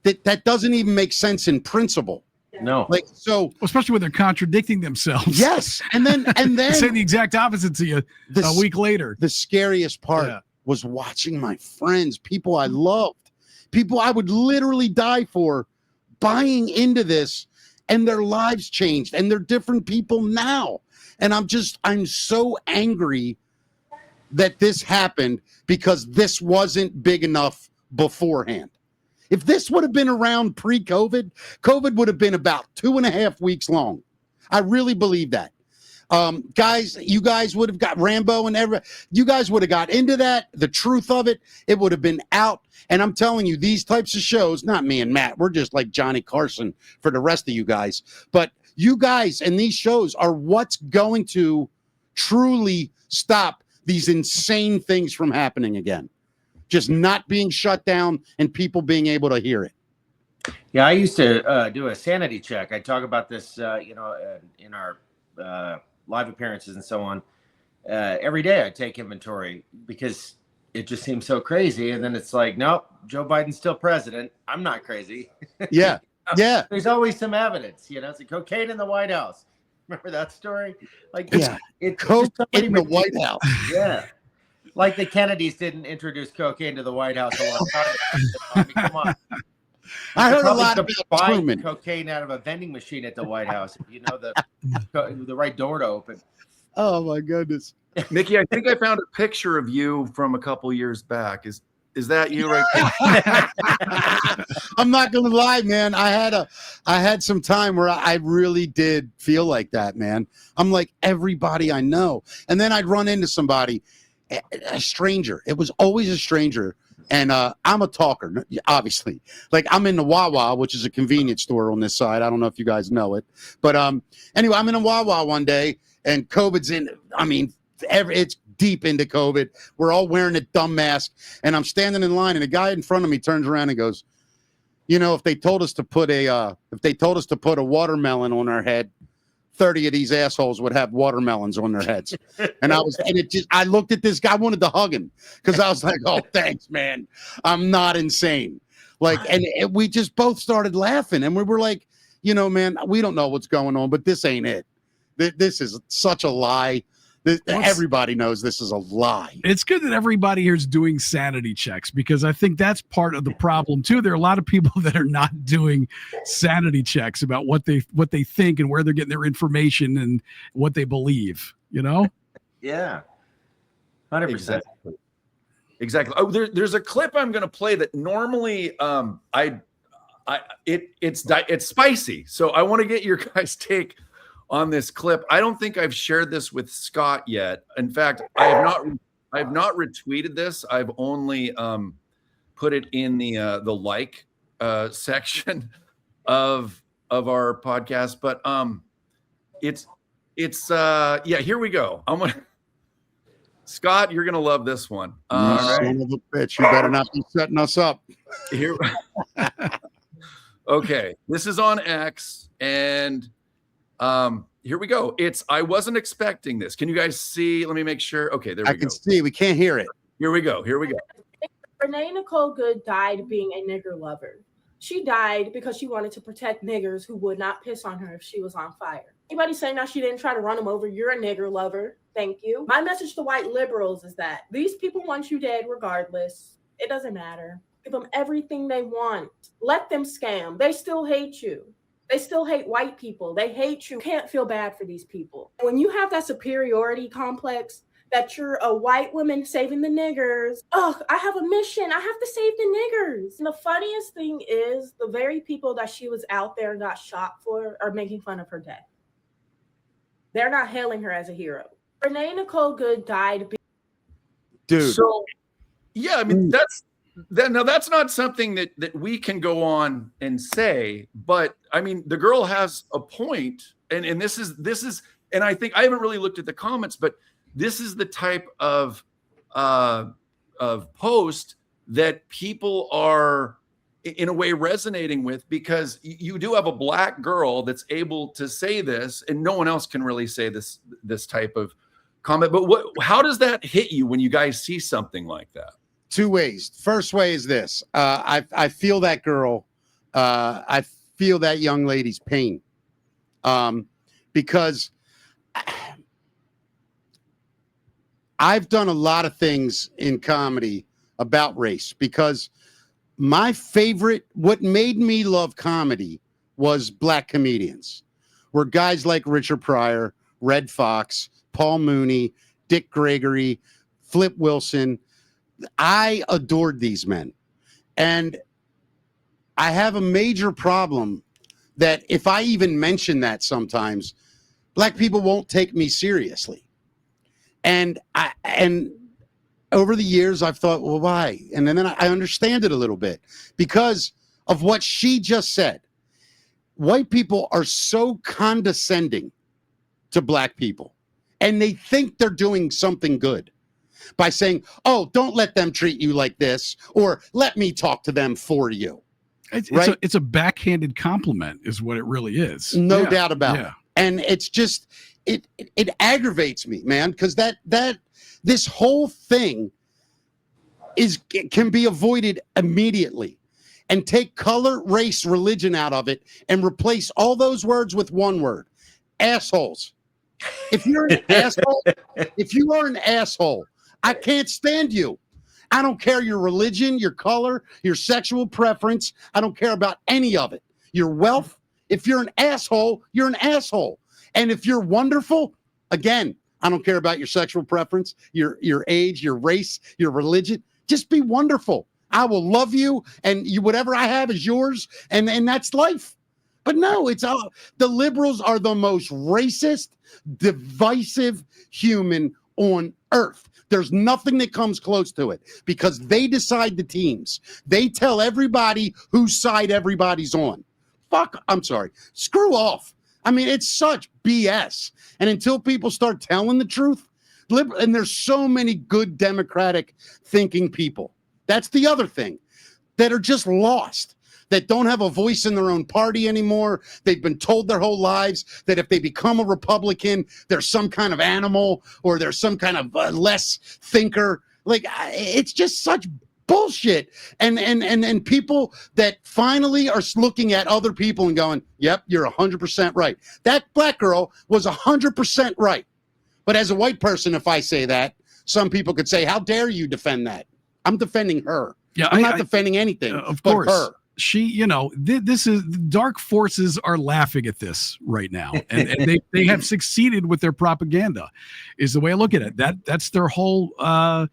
that doesn't even make sense in principle. No. Like, so. Especially when they're contradicting themselves. Yes. And then say the exact opposite to you a week later. The scariest part was watching my friends, people I loved, people I would literally die for, buying into this, and their lives changed and they're different people now. And I'm so angry that this happened because this wasn't big enough beforehand. If this would have been around pre-COVID, COVID would have been about 2.5 weeks long. I really believe that. Guys, you guys would have got Rambo and you guys would have got into that. The truth of it, it would have been out. And I'm telling you, these types of shows, not me and Matt, we're just like Johnny Carson for the rest of you guys. But you guys and these shows are what's going to truly stop these insane things from happening again. Just not being shut down and people being able to hear it. Yeah, I used to do a sanity check. I talk about this, in our live appearances and so on. Every day I take inventory because it just seems so crazy. And then it's like, nope, Joe Biden's still president. I'm not crazy. Yeah. Yeah. There's always some evidence, it's like cocaine in the White House. Remember that story? Like, it's coke in the White House. Yeah. Like the Kennedys didn't introduce cocaine to the White House a long time ago. I mean, come on. I heard a lot about buying cocaine out of a vending machine at the White House. If you know the right door to open. Oh my goodness, Mickey! I think I found a picture of you from a couple years back. Is that you right there? I'm not gonna lie, man. I had some time where I really did feel like that, man. I'm like everybody I know, and then I'd run into somebody, a stranger. It was always a stranger. And I'm a talker, obviously. Like I'm in the Wawa, which is a convenience store on this side. I don't know if you guys know it. But anyway, I'm in a Wawa one day and COVID's in. I mean, it's deep into COVID. We're all wearing a dumb mask. And I'm standing in line and a guy in front of me turns around and goes, if they told us to put a watermelon on our head, 30 of these assholes would have watermelons on their heads. And I looked at this guy, I wanted to hug him because I was like, oh, thanks, man. I'm not insane. Like, and we just both started laughing and we were like, man, we don't know what's going on, but this ain't it. This is such a lie. Everybody knows this is a lie. It's good that everybody here is doing sanity checks, because I think that's part of the problem too. There are a lot of people that are not doing sanity checks about what they think and where they're getting their information and what they believe, you know? Yeah. 100%. Exactly. Oh, there's a clip I'm going to play that normally it's spicy. So I want to get your guys' take on this clip. I don't think I've shared this with Scott yet. In fact, I have not retweeted this. I've only put it in the section of our podcast. But here we go. Scott, you're gonna love this one. Son of a bitch! You better not be setting us up. Here. Okay, this is on X, and here we go. I wasn't expecting this. Can you guys see? Let me make sure. Okay, there we go. I can see. We can't hear it. Here we go. Renee Nicole Good died being a nigger lover. She died because she wanted to protect niggers who would not piss on her if she was on fire. Anybody saying now she didn't try to run them over, you're a nigger lover. Thank you. My message to white liberals is that these people want you dead regardless. It doesn't matter. Give them everything they want. Let them scam. They still hate you. They still hate white people. They hate you. You can't feel bad for these people. When you have that superiority complex, that you're a white woman saving the niggers. Oh, I have a mission. I have to save the niggers. And the funniest thing is the very people that she was out there and got shot for are making fun of her death. They're not hailing her as a hero. Renee Nicole Good died. Dude. So, yeah, I mean, that's not something that we can go on and say, but I mean, the girl has a point, and this is, and I think I haven't really looked at the comments, but this is the type of post that people are in a way resonating with, because you do have a black girl that's able to say this, and no one else can really say this type of comment. But how does that hit you when you guys see something like that? Two ways. First way is this. I feel that girl. I feel that young lady's pain. Because I've done a lot of things in comedy about race, because what made me love comedy was black comedians. Were guys like Richard Pryor, Red Fox, Paul Mooney, Dick Gregory, Flip Wilson. I adored these men. And I have a major problem that if I even mention that sometimes, black people won't take me seriously. And over the years, I've thought, well, why? And then I understand it a little bit because of what she just said. White people are so condescending to black people, and they think they're doing something good by saying, oh, don't let them treat you like this, or let me talk to them for you. It's a backhanded compliment is what it really is. No doubt about it. And it's just, it aggravates me, man, because this whole thing can be avoided immediately, and take color, race, religion out of it and replace all those words with one word: assholes. If you're an asshole, if you are an asshole, I can't stand you. I don't care your religion, your color, your sexual preference. I don't care about any of it. Your wealth. If you're an asshole, you're an asshole. And if you're wonderful, again, I don't care about your sexual preference, your age, your race, your religion. Just be wonderful. I will love you, and whatever I have is yours, and that's life. But no, the liberals are the most racist, divisive human on earth. There's nothing that comes close to it, because they decide the teams. They tell everybody whose side everybody's on. Screw off. I mean, it's such BS. And until people start telling the truth, and there's so many good democratic thinking people. That's the other thing, that are just lost, that don't have a voice in their own party anymore. They've been told their whole lives that if they become a Republican, they're some kind of animal, or they're some kind of less thinker. Like, it's just such bullshit. And people that finally are looking at other people and going, yep, you're 100% right. That black girl was 100% right. But as a white person, if I say that, some people could say, how dare you defend that? I'm defending her. Yeah, I'm not defending anything of but course. her. She, you know, this is dark forces are laughing at this right now, and they have succeeded with their propaganda, is the way I look at it. That's their whole MO.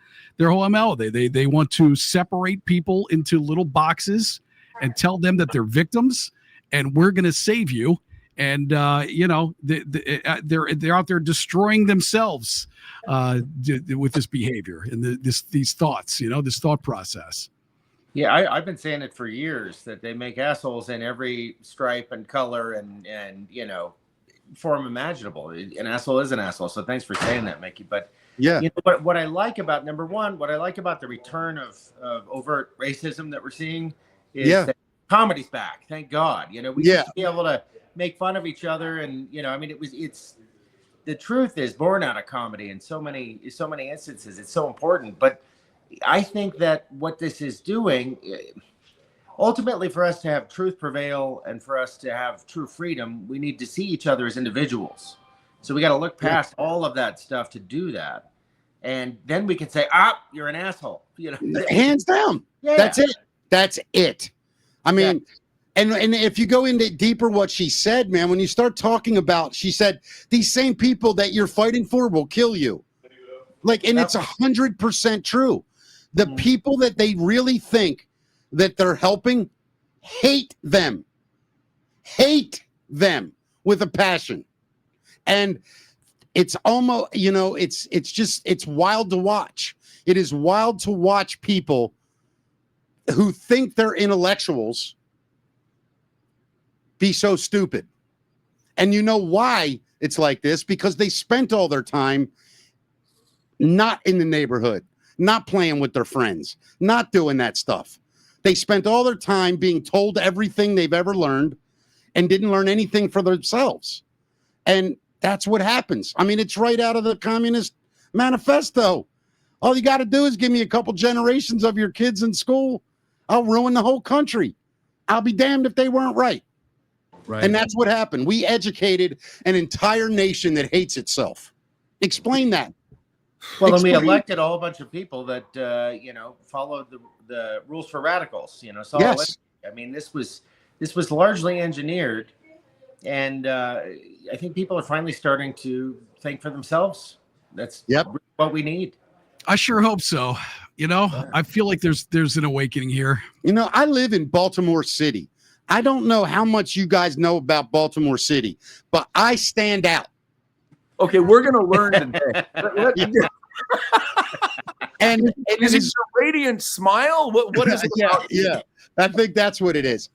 They want to separate people into little boxes and tell them that they're victims, and we're going to save you. And you know, they're out there destroying themselves with this behavior and these thoughts. You know, this thought process. Yeah, I've been saying it for years that they make assholes in every stripe and color and you know, form imaginable. An asshole is an asshole. So thanks for saying that, Mickey. But yeah, you know, what I like about what I like about the return of overt racism that we're seeing is that comedy's back. Thank God. You know, we used to be able to make fun of each other, and you know, I mean, it's the truth is born out of comedy in so many instances. It's so important, but I think that what this is doing, ultimately, for us to have truth prevail and for us to have true freedom, we need to see each other as individuals. So we got to look past all of that stuff to do that, and then we can say, you're an asshole. You know, hands down. Yeah. That's it. That's it. I mean, and if you go into deeper what she said, man, when you start talking about, she said, these same people that you're fighting for will kill you. Like, and it's 100% true. The people that they really think that they're helping hate them with a passion. And it's almost, you know, it's wild to watch. It is wild to watch people who think they're intellectuals be so stupid. And you know why it's like this? Because they spent all their time not in the neighborhood, not playing with their friends, not doing that stuff. They spent all their time being told everything they've ever learned and didn't learn anything for themselves. And that's what happens. I mean, it's right out of the Communist Manifesto. All you got to do is give me a couple generations of your kids in school. I'll ruin the whole country. I'll be damned if they weren't right. Right. And that's what happened. We educated an entire nation that hates itself. Explain that. Well, and we elected a whole bunch of people that you know, followed the rules for radicals. You know, so yes. I mean, this was largely engineered, and I think people are finally starting to think for themselves. That's what we need. I sure hope so. You know, I feel like there's an awakening here. You know, I live in Baltimore City. I don't know how much you guys know about Baltimore City, but I stand out. Okay, we're going to learn today. and is it a radiant smile? What is it about? Yeah, I think that's what it is.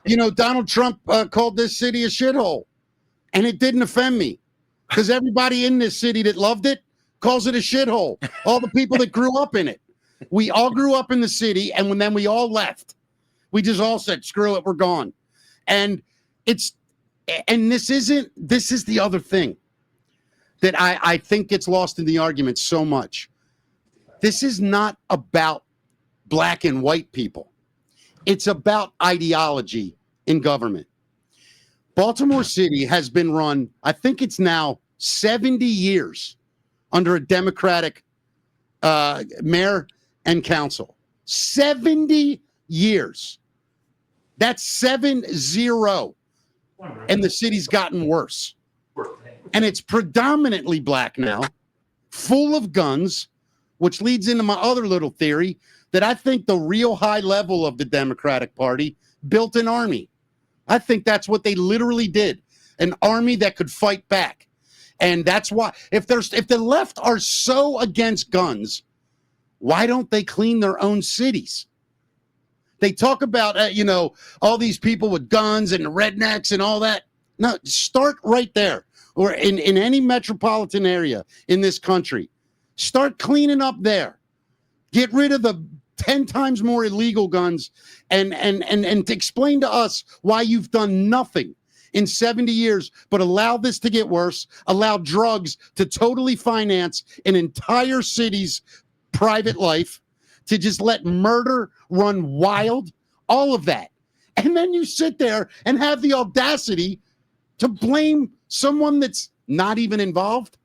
You know, Donald Trump called this city a shithole, and it didn't offend me because everybody in this city that loved it calls it a shithole. All the people that grew up in it. We all grew up in the city, and then we all left. We just all said, screw it, we're gone. And this is the other thing that I think gets lost in the argument so much. This is not about black and white people. It's about ideology in government. Baltimore City has been run, I think it's now 70 years under a Democratic mayor and council. 70 years. That's 7-0. And the city's gotten worse. And it's predominantly black now, full of guns, which leads into my other little theory that I think the real high level of the Democratic Party built an army. I think that's what they literally did, an army that could fight back. And that's why, if the left are so against guns, why don't they clean their own cities? They talk about, you know, all these people with guns and the rednecks and all that. No, start right there. Or in any metropolitan area in this country. Start cleaning up there. Get rid of the 10 times more illegal guns and explain to us why you've done nothing in 70 years but allow this to get worse, allow drugs to totally finance an entire city's private life, to just let murder run wild, all of that. And then you sit there and have the audacity to blame someone that's not even involved.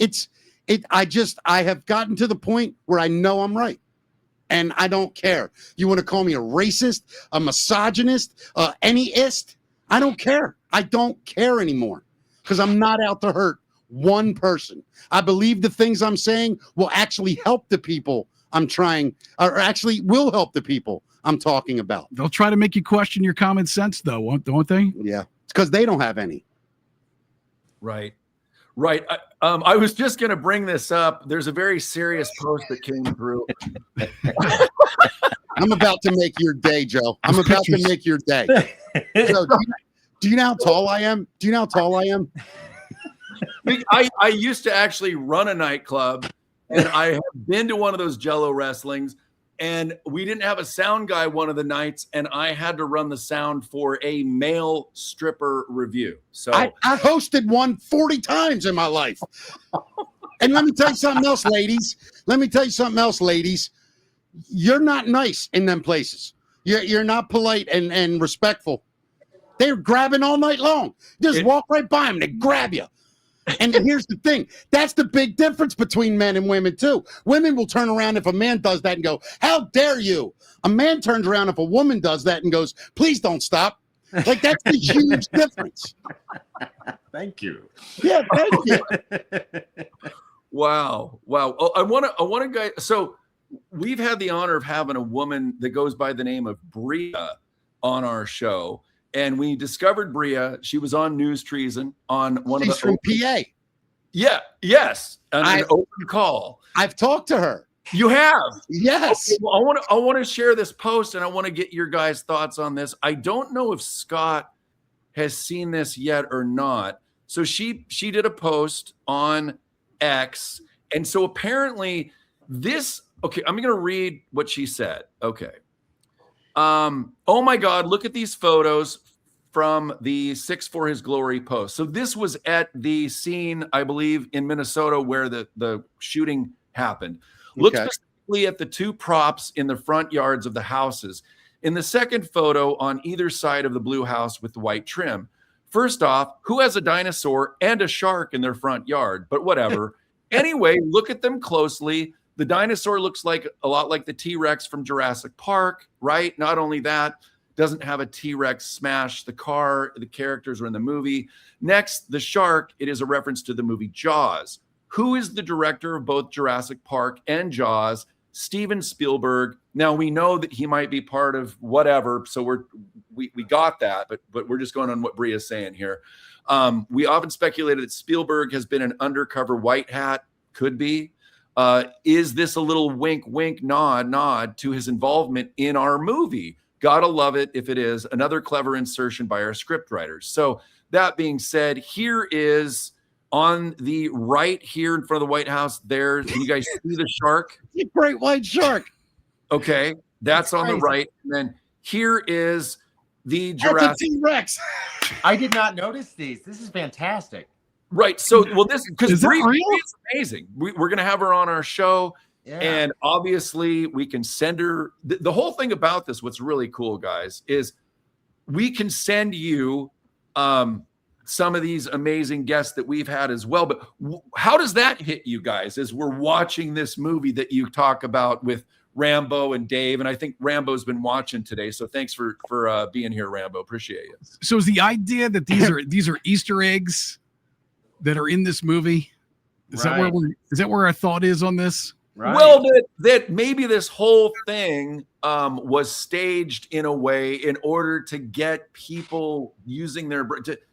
I have gotten to the point where I know I'm right. And I don't care. You want to call me a racist, a misogynist, anyist? I don't care. I don't care anymore because I'm not out to hurt one person. I believe the things I'm saying will actually help the people I'm trying, or actually will help the people I'm talking about. They'll try to make you question your common sense, though, won't they? Yeah, it's because they don't have any. Right. I was just going to bring this up. There's a very serious post that came through. I'm about to make your day, Joe. I'm about to make your day. Joe, do you know how tall I am? I used to actually run a nightclub, and I have been to one of those Jello wrestlings, and we didn't have a sound guy one of the nights, and I had to run the sound for a male stripper review. So I hosted one 40 times in my life. And let me tell you something else, ladies. You're not nice in them places. You're not polite and respectful. They're grabbing all night long. Just walk right by them. They grab you. And here's the thing. That's the big difference between men and women, too. Women will turn around if a man does that and go, how dare you? A man turns around if a woman does that and goes, please don't stop. Like, that's the huge difference. Thank you. Yeah, thank you. Wow. Oh, I want to guys. So we've had the honor of having a woman that goes by the name of Bria on our show. And we discovered Bria. She was on News Treason on one She's of the from PA. Yeah. Yes. An open call. I've talked to her. You have? Yes. Okay, well, I want to share this post, and I want to get your guys' thoughts on this. I don't know if Scott has seen this yet or not. So she did a post on X, and so apparently this. Okay, I'm going to read what she said. Okay. Oh my God, look at these photos from the 6 for His Glory post. So this was at the scene, I believe, in Minnesota where the shooting happened. Look specifically at the 2 props in the front yards of the houses. In the second photo on either side of the blue house with the white trim. First off, who has a dinosaur and a shark in their front yard? But whatever. Anyway, look at them closely. The dinosaur looks like a lot like the T-Rex from Jurassic Park, right? Not only that, doesn't have a T-Rex smash the car. The characters are in the movie. Next, the shark. It is a reference to the movie Jaws. Who is the director of both Jurassic Park and Jaws? Steven Spielberg. Now, we know that he might be part of whatever, so we got that, but we're just going on what Bria's saying here. We often speculated that Spielberg has been an undercover white hat. Could be. Is this a little wink, wink, nod to his involvement in our movie? Gotta love it if it is. Another clever insertion by our scriptwriters. So that being said, here is on the right here in front of the White House. There, can you guys see the shark? The great white shark. Okay, that's on the right. And then here is the Jurassic T-Rex. I did not notice these. This is fantastic. Right. So, well, this because Is that Bria real? is amazing. We're going to have her on our show. Yeah. And obviously we can send her the whole thing about this. What's really cool, guys, is we can send you some of these amazing guests that we've had as well. But how does that hit you guys as we're watching this movie that you talk about with Rambo and Dave? And I think Rambo's been watching today. So thanks for being here, Rambo. Appreciate you. So is the idea that these are Easter eggs that are in this movie? Is that where our thought is on this? Right. Well, that maybe this whole thing was staged in a way in order to get people using their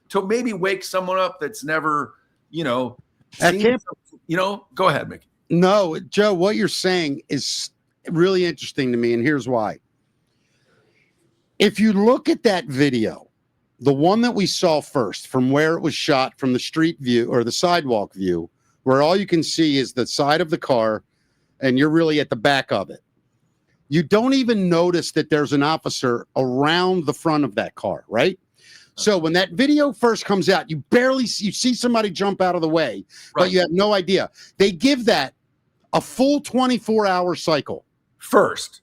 to maybe wake someone up that's never, go ahead, Mickey. No, Joe, what you're saying is really interesting to me, and here's why. If you look at that video, the one that we saw first, from where it was shot from the street view or the sidewalk view, where all you can see is the side of the car, and you're really at the back of it. You don't even notice that there's an officer around the front of that car, right? So when that video first comes out, you see somebody jump out of the way, but you have no idea. They give that a full 24-hour cycle. First.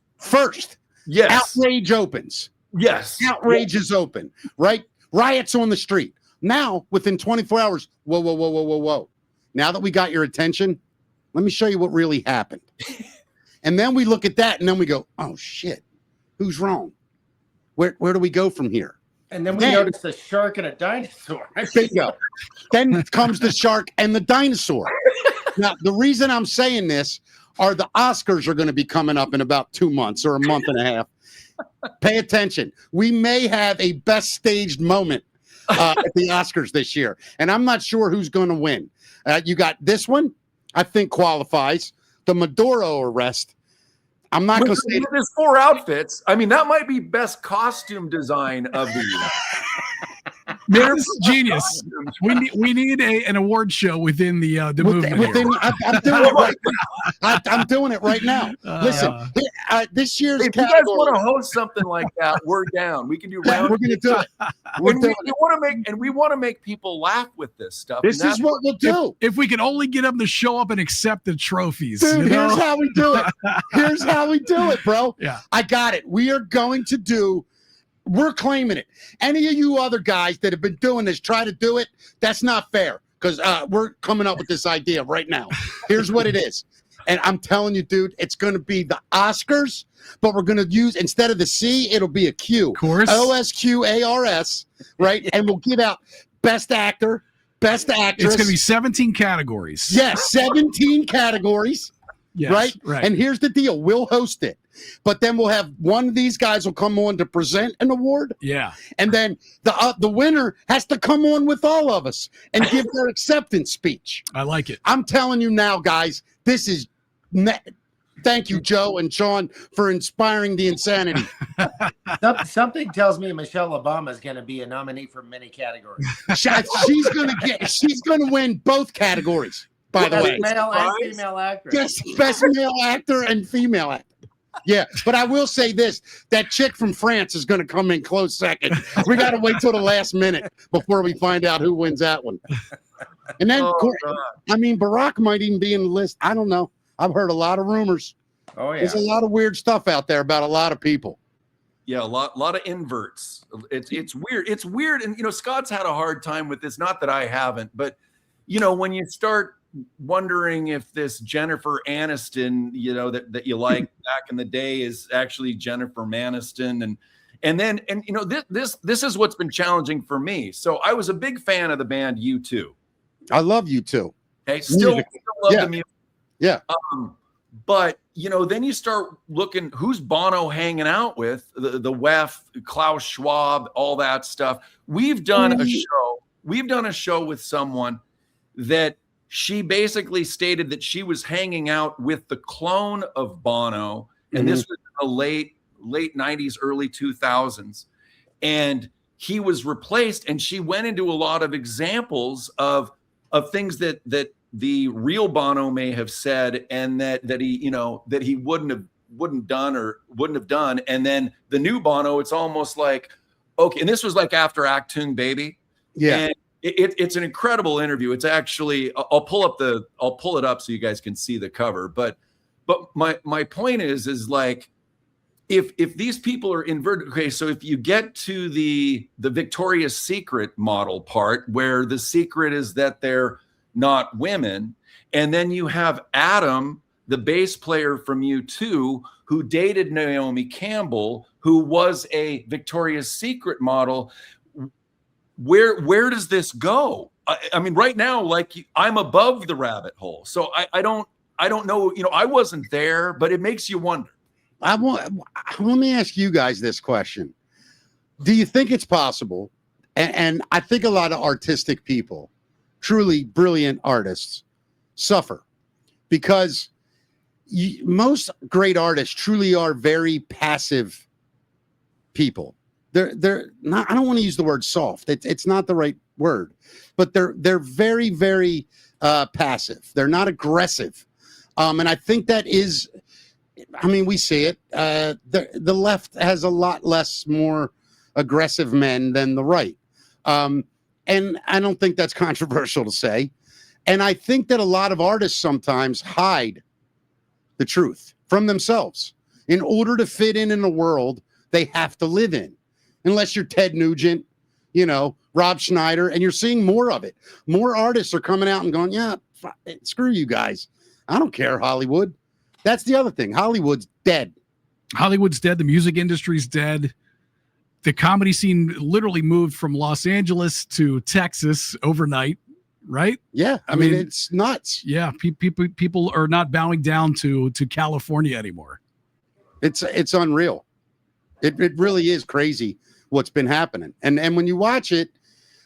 Yes. Outrage opens. Yes. Outrage is open, right? Riots on the street. Now, within 24 hours, whoa. Now that we got your attention, let me show you what really happened. And then we look at that and then we go, oh, shit, who's wrong? Where do we go from here? And then we noticed a shark and a dinosaur. Bingo. Then comes the shark and the dinosaur. Now, the reason I'm saying this are the Oscars are going to be coming up in about 2 months or a month and a half. Pay attention. We may have a best staged moment at the Oscars this year. And I'm not sure who's going to win. You got this one, I think qualifies. The Maduro arrest. I'm not going to say there's 4 outfits. I mean, that might be best costume design of the year. Man, this is genius. We need an award show within the movement. I'm doing it right now. I'm doing it right now. Listen, this year's if you guys want to host something like that, we're down. We can do round. We're going to do it. We want to make people laugh with this stuff. This is what we'll do. If we can only get them to show up and accept the trophies. Dude, here's how we do it. Here's how we do it, bro. Yeah. I got it. We are going to do. We're claiming it. Any of you other guys that have been doing this, try to do it. That's not fair because we're coming up with this idea right now. Here's what it is. And I'm telling you, dude, it's going to be the Oscars, but we're going to use, instead of the C, it'll be a Q. Of course. OSQARS, right? And we'll give out Best Actor, Best Actress. It's going to be 17 categories. Yes, 17 categories. Yes, right. And here's the deal. We'll host it. But then we'll have one of these guys will come on to present an award. Yeah. And then the winner has to come on with all of us and give their acceptance speech. I like it. I'm telling you now, guys, this is thank you, Joe and Sean, for inspiring the insanity. Something tells me Michelle Obama is going to be a nominee for many categories. She's going to win both categories, by the way. Male and female actress. Yes, best male actor and female actor. Yeah, but I will say this: that chick from France is going to come in close second. We got to wait till the last minute before we find out who wins that one. And then, Barack might even be in the list. I don't know. I've heard a lot of rumors. Oh yeah, there's a lot of weird stuff out there about a lot of people. Yeah, a lot of inverts. It's weird. It's weird, and Scott's had a hard time with this. Not that I haven't, but when you start wondering if this Jennifer Aniston, that you like back in the day is actually Jennifer Maniston. This is what's been challenging for me. So I was a big fan of the band U2. I love U2. Okay. Still love the music. Yeah. But then you start looking who's Bono hanging out with, the WEF, Klaus Schwab, all that stuff. We've done a show with someone that she basically stated that she was hanging out with the clone of Bono, and this was in the late 90s, early 2000s. And he was replaced, and she went into a lot of examples of things that the real Bono may have said, and that he wouldn't have done. And then the new Bono, it's almost like, okay, and this was like after Achtung Baby. Yeah. And it's an incredible interview. It's actually, I'll pull it up so you guys can see the cover. But my point is like, if these people are inverted, okay, so if you get to the Victoria's Secret model part, where the secret is that they're not women, and then you have Adam, the bass player from U2, who dated Naomi Campbell, who was a Victoria's Secret model. Where does this go? I mean, right now, like, I'm above the rabbit hole, so I don't know. I wasn't there, but it makes you wonder. Let me ask you guys this question: do you think it's possible? And I think a lot of artistic people, truly brilliant artists, suffer because most great artists truly are very passive people. They're not. I don't want to use the word soft. It's not the right word, but they're very, very passive. They're not aggressive, and I think that is. I mean, we see it. The left has a lot more aggressive men than the right, and I don't think that's controversial to say. And I think that a lot of artists sometimes hide the truth from themselves. in order to fit in the world they have to live in. Unless you're Ted Nugent, Rob Schneider, and you're seeing more of it. More artists are coming out and going, yeah, screw you guys. I don't care, Hollywood. That's the other thing. Hollywood's dead. Hollywood's dead. The music industry's dead. The comedy scene literally moved from Los Angeles to Texas overnight, right? Yeah. I mean, it's nuts. Yeah. People are not bowing down to California anymore. It's unreal. It really is crazy what's been happening. And when you watch it,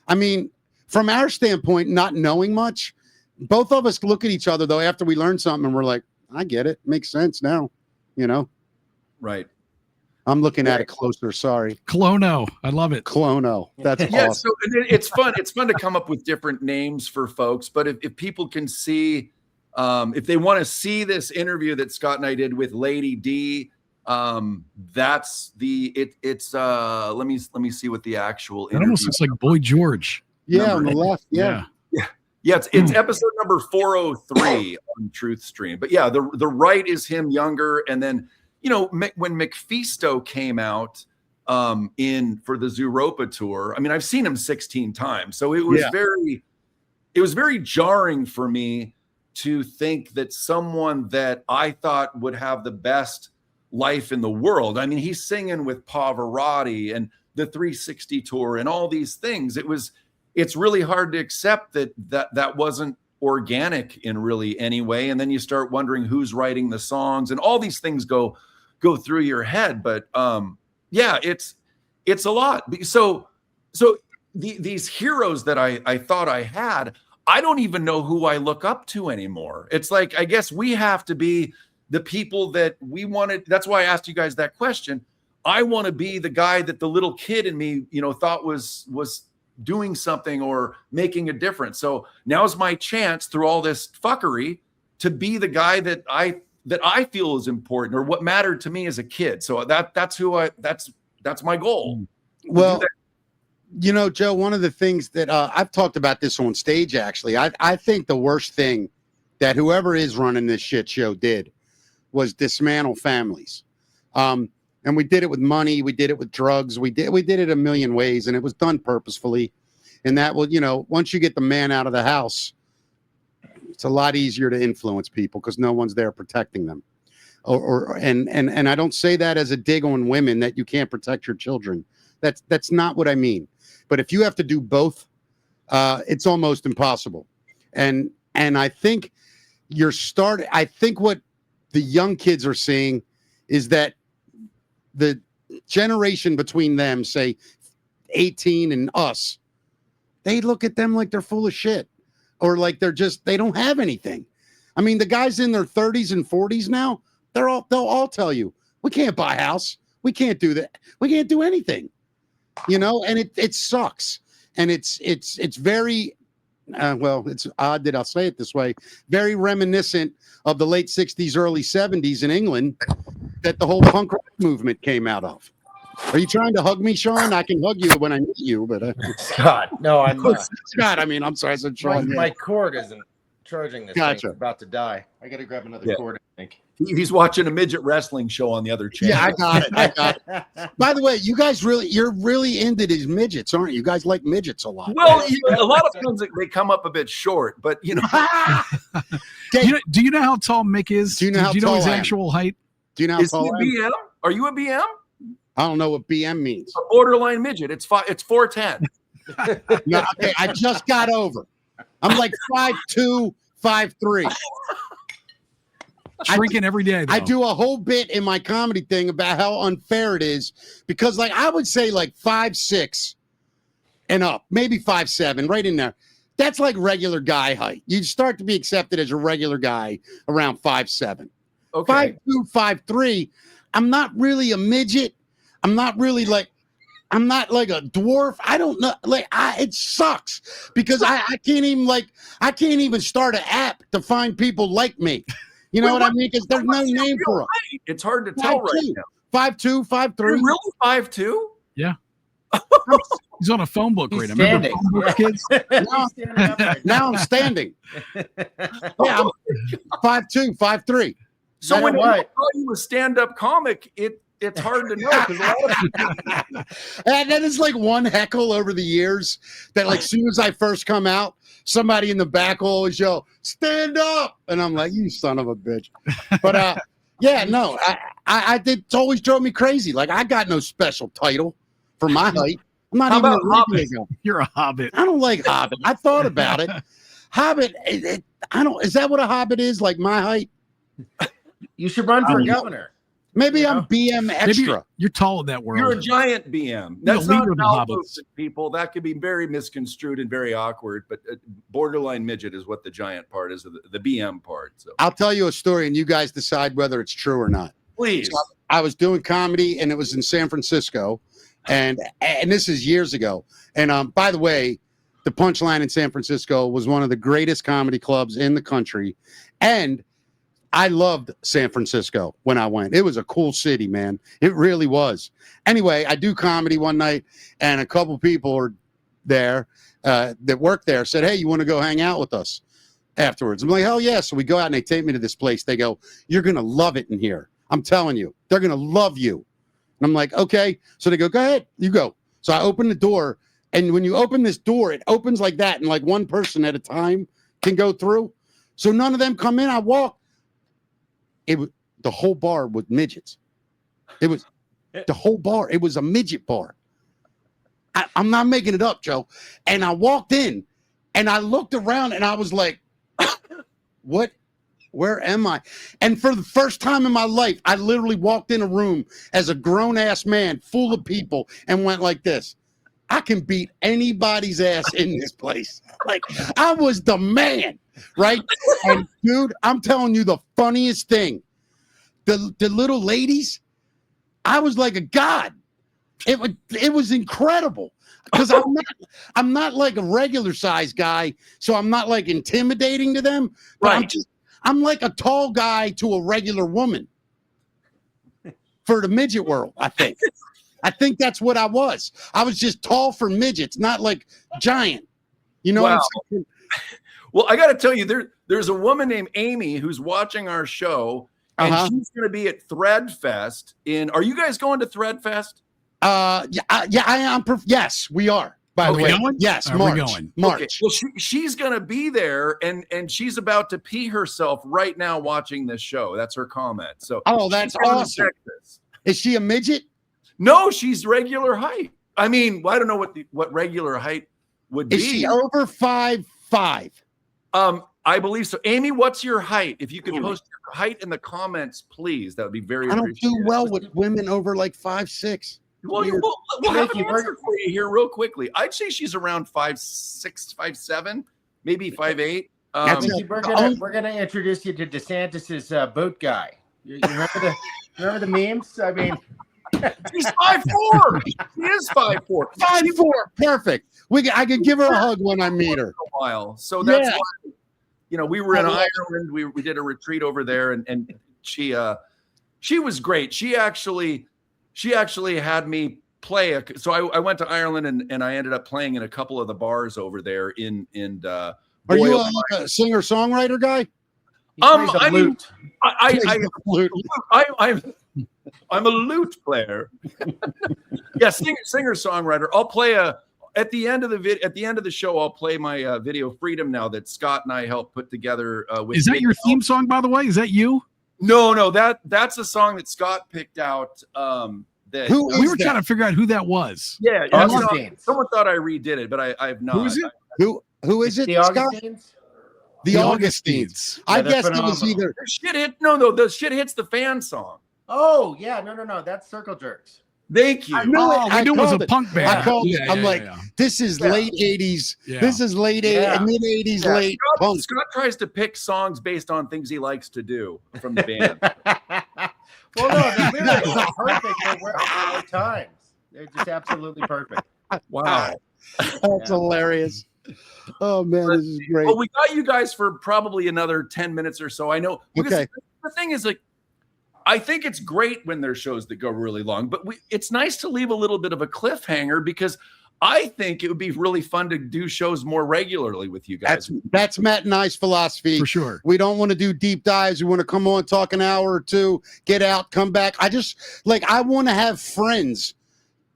I mean, from our standpoint, not knowing much, both of us look at each other, though, after we learn something, and we're like, I get it. Makes sense now, Right. I'm looking at it closer. Sorry. Clono. I love it. Clono. That's Yeah. awesome. So it's fun. It's fun to come up with different names for folks. But if people can see, if they want to see this interview that Scott and I did with Lady D, that's it's let me see what the actual It almost looks like Boy George. Yeah, on the left. Yeah. Yeah, it's episode number 403 on Truth Stream. But yeah, the right is him younger, and then when Mephisto came out for the Zooropa tour, I mean, I've seen him 16 times, so it was very jarring for me to think that someone that I thought would have the best life in the world. I mean, he's singing with Pavarotti and the 360 tour and all these things. It's really hard to accept that wasn't organic in really any way. And then you start wondering who's writing the songs, and all these things go through your head. But it's a lot. So these heroes that I thought I had, I don't even know who I look up to anymore. It's like, I guess we have to be the people that we wanted. That's why I asked you guys that question. I want to be the guy that the little kid in me, thought was doing something or making a difference. So now's my chance through all this fuckery to be the guy that I feel is important, or what mattered to me as a kid. So that's my goal. Well, Joe, one of the things that I've talked about this on stage, actually, I think the worst thing that whoever is running this shit show did was dismantle families. And we did it with money. We did it with drugs. We did it a million ways, and it was done purposefully. And that will, once you get the man out of the house, it's a lot easier to influence people because no one's there protecting them. And I don't say that as a dig on women that you can't protect your children. That's not what I mean. But if you have to do both, it's almost impossible. And I think I think what the young kids are seeing is that the generation between them, say 18 and us, they look at them like they're full of shit, or like they don't have anything. I mean, the guys in their 30s and 40s now, they'll all tell you, we can't buy a house. We can't do that. We can't do anything, and it sucks. And it's very, it's odd that I'll say it this way, very reminiscent of the late 60s, early 70s in England that the whole punk rock movement came out of. Are you trying to hug me, Sean? I can hug you when I meet you, but Scott, no, I'm not. Scott, I mean, I'm sorry, I said Sean. My cord isn't charging this Gotcha. thing. It's about to die. I got to grab another cord, I think. He's watching a midget wrestling show on the other channel. Yeah, I got it. By the way, you guys you're really into these midgets, aren't you? You guys like midgets a lot. Well, a lot of times they come up a bit short, but do you know how tall Mick is? Do you know his actual height? Do you know how is he tall a BM? Are you a BM? I don't know what BM means. A borderline midget. It's 4'10". No, okay, I just got over. I'm like 5'2", 5'3". Shrinking every day, though. I do a whole bit in my comedy thing about how unfair it is because, like, I would say like 5'6" and up, maybe 5'7", right in there. That's like regular guy height. You start to be accepted as a regular guy around 5'7". Okay. 5'2", 5'3". I'm not really a midget. I'm not like a dwarf. I don't know. Like, it sucks because I can't even start an app to find people like me. You know what I mean? Because there's no name for it. It's hard to tell right now. 5'2", 5'3". You're really 5'2"? Yeah. He's on a phone book right now. Remember Standing. phone book, kids? Now I'm standing. Yeah, I'm 5'2", 5'3". So No, when what? people call you a stand-up comic, it's hard to know because a lot of people. And then it's like one heckle over the years that, like, soon as I first come out, somebody in the back will always yell, "Stand up!" And I'm like, "You son of a bitch!" But yeah, no, I did. It always drove me crazy. Like, I got no special title for my height. I'm not How even a about regular guy. You're a hobbit. I don't like Hobbit. I thought about it. Hobbit. I don't. Is that what a Hobbit is? Like my height? You should run for governor. Maybe You I'm know? BM Maybe extra. you're tall in that world. You're a giant BM. You're That's the not leader of the an hobbits. people. That could be very misconstrued and very awkward. But borderline midget is what the giant part is, the BM part. So I'll tell you a story, and you guys decide whether it's true or not. please, So I was doing comedy, and it was in San Francisco, and this is years ago. And by the way, the Punchline in San Francisco was one of the greatest comedy clubs in the country, and I loved San Francisco when I went. It was a cool city, man. It really was. Anyway, I do comedy one night, and a couple people are there that work there said, "Hey, you want to go hang out with us afterwards?" I'm like, "Hell yeah." So we go out, and they take me to this place. They go, "You're going to love it in here. I'm telling you. They're going to love you." And I'm like, "Okay." So they go, "Go ahead. You go." So I open the door, and when you open this door, it opens like that, and like one person at a time can go through. So none of them come in. I walk. It was the whole bar was midgets. It was the whole bar. It was a midget bar. I'm not making it up, Joe. And I walked in, and I looked around, and I was like, "What? Where am I?" And for the first time in my life, I literally walked in a room as a grown-ass man full of people and went like this. I can beat anybody's ass in this place. Like, I was the man, right? And dude, I'm telling you the funniest thing. The little ladies, I was like a god. It was incredible. Because I'm not like a regular size guy, so I'm not like intimidating to them. But right. I'm like a tall guy to a regular woman for the midget world, I think. I think that's what I was. I was just tall for midgets, not like giant. You know what I'm saying? Well, I got to tell you, there's a woman named Amy who's watching our show, and she's going to be at Threadfest are you guys going to Threadfest? Yeah, I am. Yes, we are. By the way, yes, March. Okay. Well, she's going to be there, and she's about to pee herself right now watching this show. That's her comment. So, that's awesome. Is she a midget? No, she's regular height. I mean, I don't know what regular height would be. Is she over 5'5"? I believe so. Amy, what's your height? If you could post your height in the comments, please, that would be very. I don't do well with women over like 5'6". Well, we'll have an answer for you here real quickly. I'd say she's around 5'6", 5'7", maybe 5'8". We're gonna introduce you to DeSantis's boat guy. You remember the memes? I mean, she's 5'4". She is 5'4". 5'4". Perfect. I can give her a hug when I meet her. A while, so that's why. We were in Ireland. We did a retreat over there, and she was great. She actually had me play. So I went to Ireland, and I ended up playing in a couple of the bars over there in Are you a singer-songwriter guy? I'm a lute player. Yeah, singer-songwriter. I'll play at the end of the show. I'll play my video "Freedom Now" that Scott and I helped put together. Is that your theme song, by the way? Is that you? No, that's a song that Scott picked out. We were trying to figure out who that was. Yeah, someone thought I redid it, but I have not. Who is it? Who is it? The Augustines. The Augustines. I guess it was either the shit hits the fan song. Oh yeah, no, that's Circle Jerks. Thank you. I knew it was a punk band. I called it. I'm like, this is late 80s. Yeah. This is late 80s, mid 80s, late punk. Scott tries to pick songs based on things he likes to do from the band. Well, no, the lyrics are perfect for our times. They're just absolutely perfect. Wow. That's hilarious. Oh, man, this is great. Well, we got you guys for probably another 10 minutes or so. I know. Okay. The thing is, like, I think it's great when there's shows that go really long, but it's nice to leave a little bit of a cliffhanger because I think it would be really fun to do shows more regularly with you guys. That's Matt and I's philosophy. For sure. We don't want to do deep dives. We want to come on, talk an hour or two, get out, come back. I want to have friends,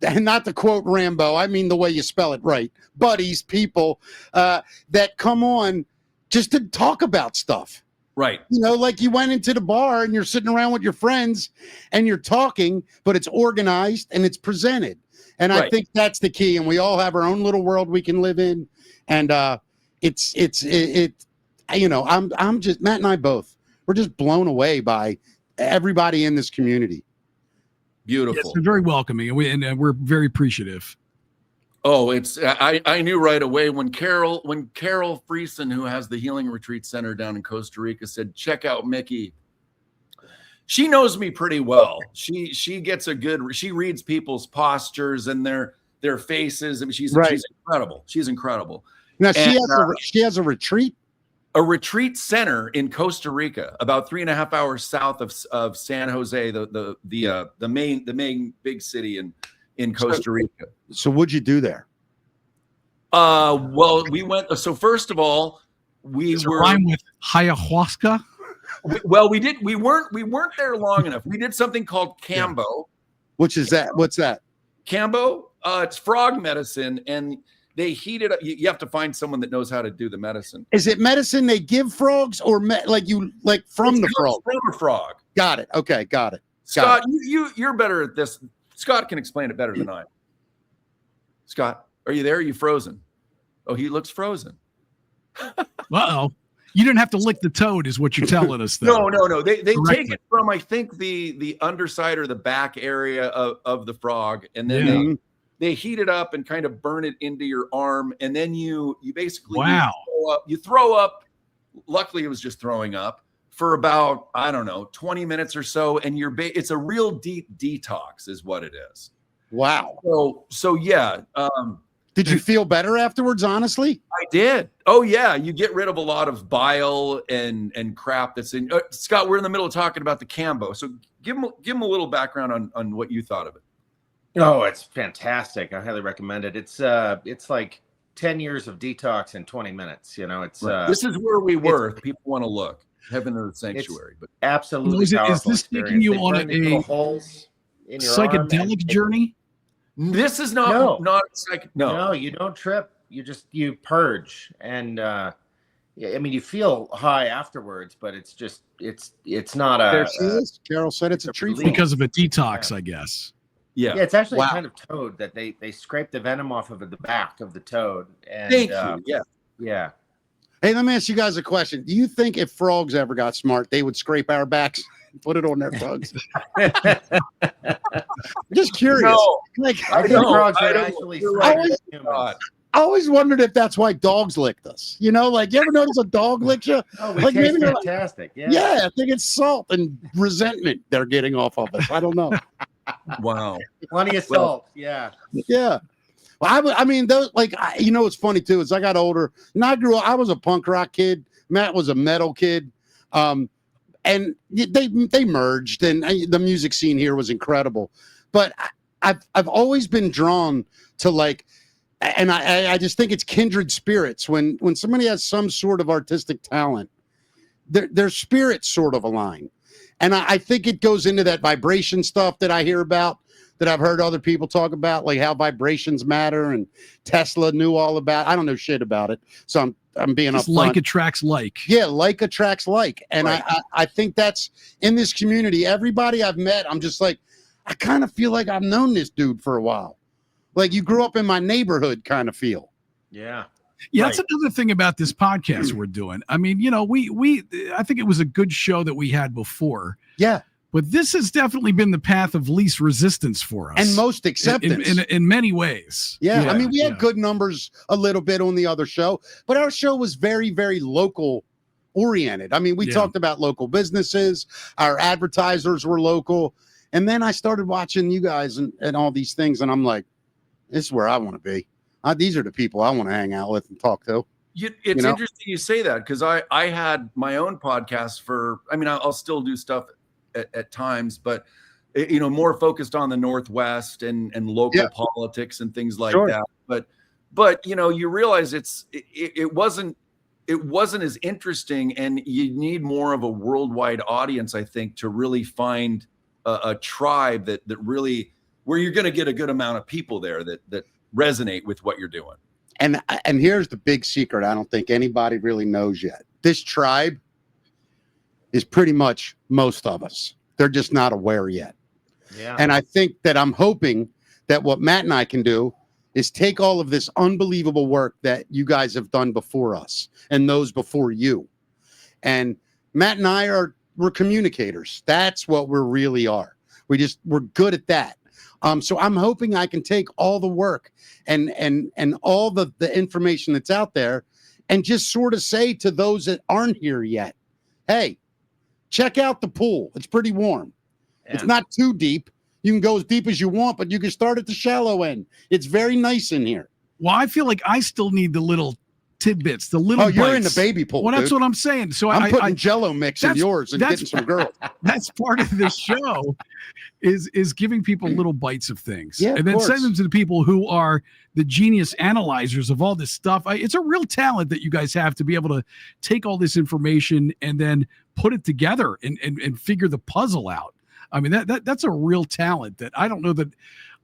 and not to quote Rambo, I mean the way you spell it right, buddies, people that come on just to talk about stuff. Right. You know, like you went into the bar and you're sitting around with your friends and you're talking, but it's organized and it's presented. And I think that's the key. And we all have our own little world we can live in. And you know, I'm just, Matt and I both, we're just blown away by everybody in this community. Beautiful. Yes, they're very welcoming, and we're very appreciative. Oh, I knew right away when Carol Friesen, who has the Healing Retreat Center down in Costa Rica, said, check out Mickey. She knows me pretty well. She gets she reads people's postures and their faces. I mean, she's incredible. She's incredible. Now she has a retreat. A retreat center in Costa Rica, about 3.5 hours south of San Jose, the main big city in Costa Rica. So what'd you do there? Well, we went. So first of all, we were rhyme with ayahuasca. Well, we did. We weren't there long enough. We did something called Cambo. Which is that? What's that? Cambo. It's frog medicine, and they heat it up. You have to find someone that knows how to do the medicine. Is it medicine they give frogs, or from the frog? From a frog. Got it. Okay, got it. Scott, you're better at this. Scott can explain it better than I. Scott, are you there? Are you frozen? Oh, he looks frozen. Uh-oh. You didn't have to lick the toad, is what you're telling us, though. No. They take it from, I think, the underside or the back area of the frog, and then they heat it up and kind of burn it into your arm, and then you basically you throw up. Luckily, it was just throwing up for about, I don't know, 20 minutes or so, and it's a real deep detox, is what it is. Wow. So yeah. Did you feel better afterwards, honestly? I did. Oh, yeah. You get rid of a lot of bile and crap that's in. Scott, we're in the middle of talking about the Cambo. So give him a little background on what you thought of it. Oh, it's fantastic. I highly recommend it. It's like 10 years of detox in 20 minutes. You know, it's this is where we were. If people want to look. Heaven or the sanctuary. But absolutely. Is this taking you on a psychedelic journey? This is not No, you don't trip. You purge, and I mean, you feel high afterwards, but it's not a. There she is. Carol said it's a treat because of a detox, I guess. Yeah, it's actually a kind of toad that they scrape the venom off of the back of the toad. And, Thank you. Yeah. Hey, let me ask you guys a question. Do you think if frogs ever got smart, they would scrape our backs and put it on their tongues? Just curious. No, I think frogs are actually I always wondered if that's why dogs licked us. You know, like you ever notice a dog licks you? Oh, we taste fantastic. Yeah, I think it's salt and resentment they're getting off of us. I don't know. Wow. Plenty of salt. Yeah. Well, I mean, those you know, what's funny too is I got older and I was a punk rock kid. Matt was a metal kid, and they merged, and the music scene here was incredible. But I've always been drawn to and I just think it's kindred spirits when somebody has some sort of artistic talent, their spirits sort of align, and I think it goes into that vibration stuff that I hear about. That I've heard other people talk about, like how vibrations matter, and Tesla knew all about. I don't know shit about it, so I'm being upfront. Like attracts like. Yeah, like attracts like, and right. I think that's in this community. Everybody I've met, I'm just like, I kind of feel like I've known this dude for a while. Like you grew up in my neighborhood, kind of feel. Yeah. Yeah, that's another thing about this podcast we're doing. I mean, you know, I think it was a good show that we had before. Yeah. But this has definitely been the path of least resistance for us. And most acceptance. In many ways. Yeah. I mean, we had good numbers a little bit on the other show, but our show was very, very local oriented. I mean, we talked about local businesses. Our advertisers were local. And then I started watching you guys and all these things. And I'm like, this is where I want to be. These are the people I want to hang out with and talk to. It's interesting you say that because I had my own podcast I'll still do stuff at times, but more focused on the Northwest and local politics and things like that. But you realize it wasn't as interesting, and you need more of a worldwide audience, I think, to really find a tribe that really, where you're going to get a good amount of people there that resonate with what you're doing. And here's the big secret I don't think anybody really knows yet. This tribe is pretty much most of us. They're just not aware yet. Yeah. And I think that I'm hoping that what Matt and I can do is take all of this unbelievable work that you guys have done before us and those before you. And Matt and I we're communicators. That's what we really are. We're good at that. So I'm hoping I can take all the work and all the information that's out there and just sort of say to those that aren't here yet, hey, check out the pool. It's pretty warm. Yeah. It's not too deep. You can go as deep as you want, but you can start at the shallow end. It's very nice in here. Well, I feel like I still need the little tidbits, the little you're bites. in the baby pool. Well, that's dude. what I'm saying. So I'm putting Jello mix in yours and getting some girls. That's part of the show, is giving people little bites of things, and then send them to the people who are the genius analyzers of all this stuff. It's a real talent that you guys have to be able to take all this information and then put it together and figure the puzzle out. I mean, that's a real talent that I don't know that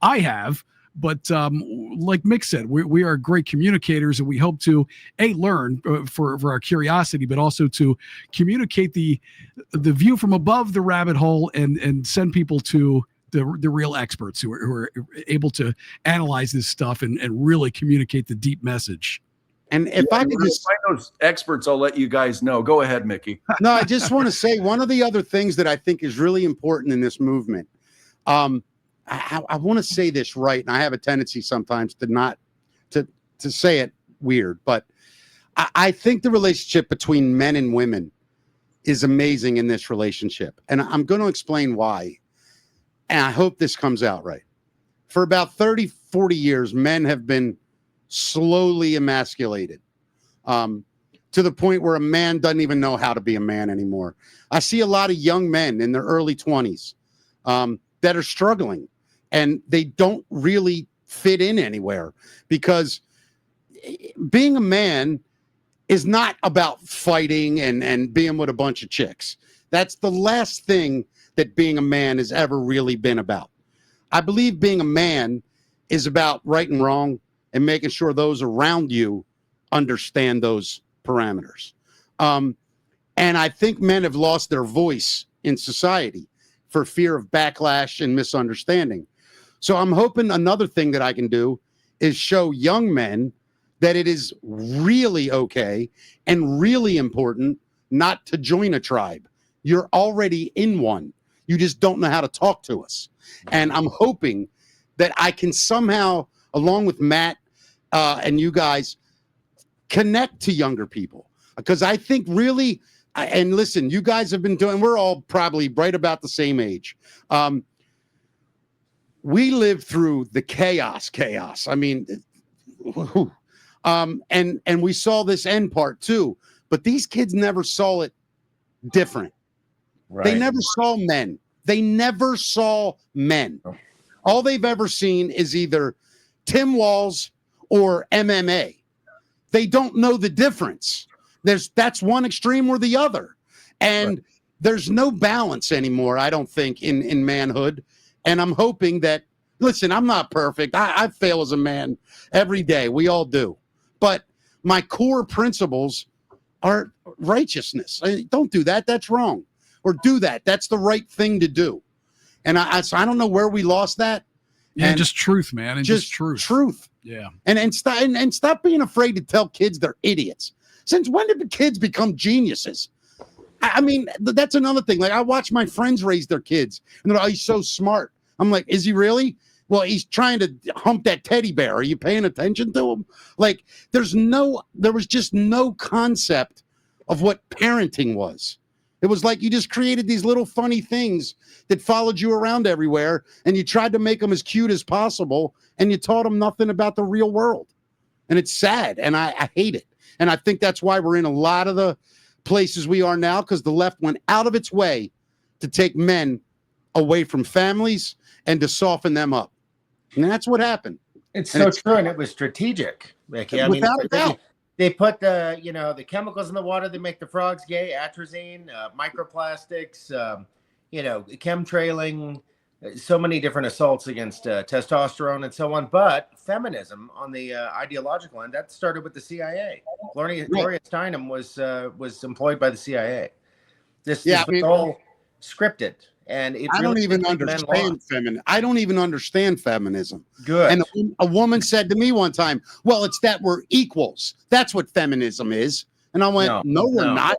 I have. But like Mick said, we are great communicators, and we hope to learn for our curiosity, but also to communicate the view from above the rabbit hole and send people to the real experts who are able to analyze this stuff and really communicate the deep message. And if I could just find those experts, I'll let you guys know. Go ahead, Mickey. No, I just want to say one of the other things that I think is really important in this movement. I want to say this right, and I have a tendency sometimes to say it weird, but I think the relationship between men and women is amazing in this relationship, and I'm going to explain why, and I hope this comes out right. For about 30, 40 years, men have been slowly emasculated to the point where a man doesn't even know how to be a man anymore. I see a lot of young men in their early 20s that are struggling. And they don't really fit in anywhere, because being a man is not about fighting and being with a bunch of chicks. That's the last thing that being a man has ever really been about. I believe being a man is about right and wrong and making sure those around you understand those parameters. And I think men have lost their voice in society for fear of backlash and misunderstanding. So I'm hoping another thing that I can do is show young men that it is really okay and really important not to join a tribe. You're already in one. You just don't know how to talk to us. And I'm hoping that I can somehow, along with Matt and you guys, connect to younger people. Because I think really, and listen, you guys have been doing, we're all probably right about the same age. We lived through the chaos. I mean, and we saw this end part too, but these kids never saw it different. Right. They never saw men. All they've ever seen is either Tim Walz or MMA. They don't know the difference. That's one extreme or the other. And there's no balance anymore, I don't think, in manhood. And I'm hoping that, listen, I'm not perfect. I fail as a man every day. We all do. But my core principles are righteousness. Don't do that. That's wrong. Or do that. That's the right thing to do. And so I don't know where we lost that. Yeah, and just truth, man. And just truth. Yeah. And stop being afraid to tell kids they're idiots. Since when did the kids become geniuses? I mean, that's another thing. Like, I watch my friends raise their kids, and they're like, oh, he's so smart. I'm like, is he really? Well, he's trying to hump that teddy bear. Are you paying attention to him? Like, there was just no concept of what parenting was. It was like you just created these little funny things that followed you around everywhere, and you tried to make them as cute as possible, and you taught them nothing about the real world. And it's sad, and I hate it. And I think that's why we're in a lot of the places we are now, because the left went out of its way to take men away from families and to soften them up. And that's what happened. It's And so true, and it was strategic, Mickey. I mean, without a doubt. they put the chemicals in the water that make the frogs gay, atrazine, microplastics, chemtrailing, so many different assaults against testosterone and so on. But feminism on the ideological end, that started with the CIA. Gloria Steinem was employed by the CIA. This was all scripted. And I don't even understand feminism. I don't even understand feminism. Good. And a woman said to me one time, well, it's that we're equals. That's what feminism is. And I went, no, we're not.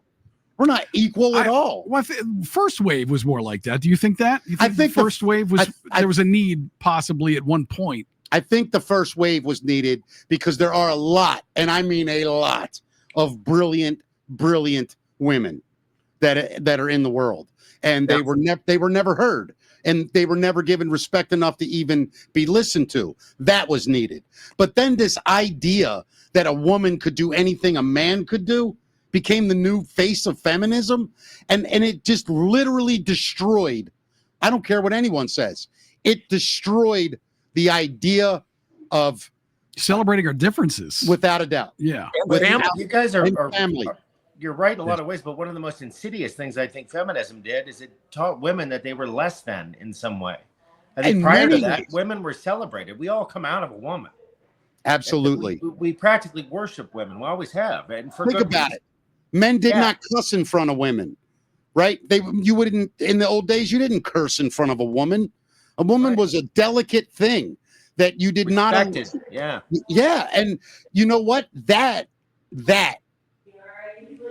We're not equal at all. Well, first wave was more like that. Do you think that? I think the first wave was, there was a need possibly at one point. I think the first wave was needed because there are a lot, and I mean a lot, of brilliant women that are in the world. And they were never heard, and they were never given respect enough to even be listened to. That was needed. But then this idea that a woman could do anything a man could do became the new face of feminism, and it just literally destroyed. I don't care what anyone says. It destroyed the idea of celebrating our differences, without a doubt. Yeah, you guys are family. You're right in a lot of ways, but one of the most insidious things I think feminism did is it taught women that they were less than in some way. I think prior to that, women were celebrated. We all come out of a woman. Absolutely. We practically worship women. We always have. And think about it. Men did not cuss in front of women, right? You wouldn't, in the old days, you didn't curse in front of a woman. A woman was a delicate thing that you did not. Yeah. Yeah. And you know what? That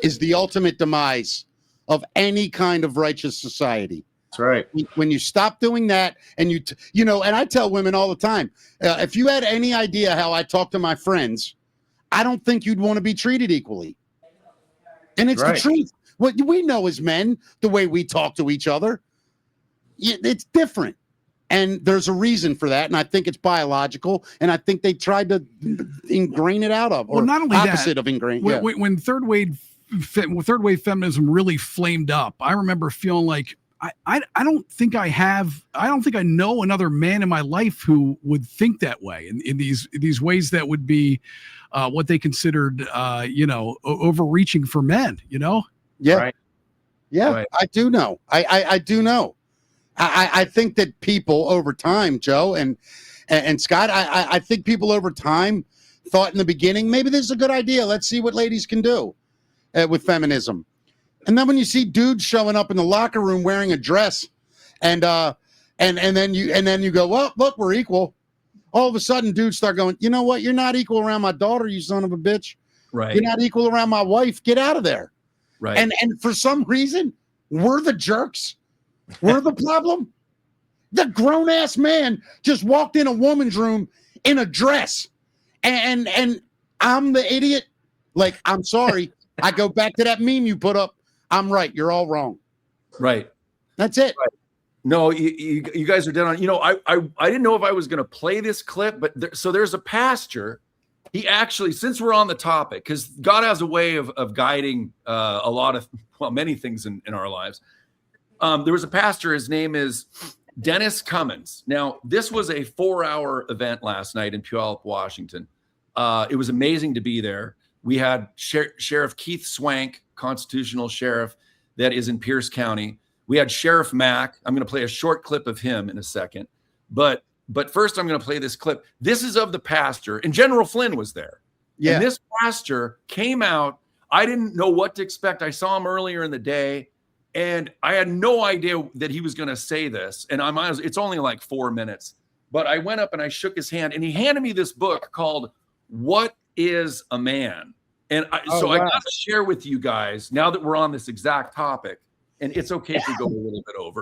is the ultimate demise of any kind of righteous society. That's right. When you stop doing that, and and I tell women all the time, if you had any idea how I talk to my friends, I don't think you'd want to be treated equally. And it's the truth. What we know as men, the way we talk to each other, it's different. And there's a reason for that. And I think it's biological. And I think they tried to ingrain it out of, or not only opposite that, of ingrain. When third wave feminism really flamed up, I remember feeling like I don't think I know another man in my life who would think that way in these ways that would be what they considered overreaching for men, Yeah. Right. Yeah. Right. I do know. I do know. I think that people over time, Joe and Scott, I think people over time thought in the beginning, maybe this is a good idea. Let's see what ladies can do with feminism. And then when you see dudes showing up in the locker room wearing a dress, and then you go, well, look, we're equal. All of a sudden, dudes start going, you know what? You're not equal around my daughter, you son of a bitch. Right. You're not equal around my wife. Get out of there. Right. And for some reason, we're the jerks. We're the problem. The grown-ass man just walked in a woman's room in a dress. And I'm the idiot. Like, I'm sorry. I go back to that meme you put up. I'm right. You're all wrong. Right. That's it. Right. No, you guys are dead on. I didn't know if I was going to play this clip, but there's a pastor. He actually, since we're on the topic, because God has a way of guiding many things in our lives. There was a pastor. His name is Dennis Cummins. Now, this was a 4-hour event last night in Puyallup, Washington. It was amazing to be there. We had Sheriff Keith Swank, constitutional sheriff that is in Pierce County. We had Sheriff Mack. I'm going to play a short clip of him in a second. But first, I'm going to play this clip. This is of the pastor, and General Flynn was there. Yeah. And this pastor came out. I didn't know what to expect. I saw him earlier in the day, and I had no idea that he was going to say this. And it's only like 4 minutes. But I went up and I shook his hand, and he handed me this book called What is a Man? And I got to share with you guys, now that we're on this exact topic, and it's okay if we go a little bit over.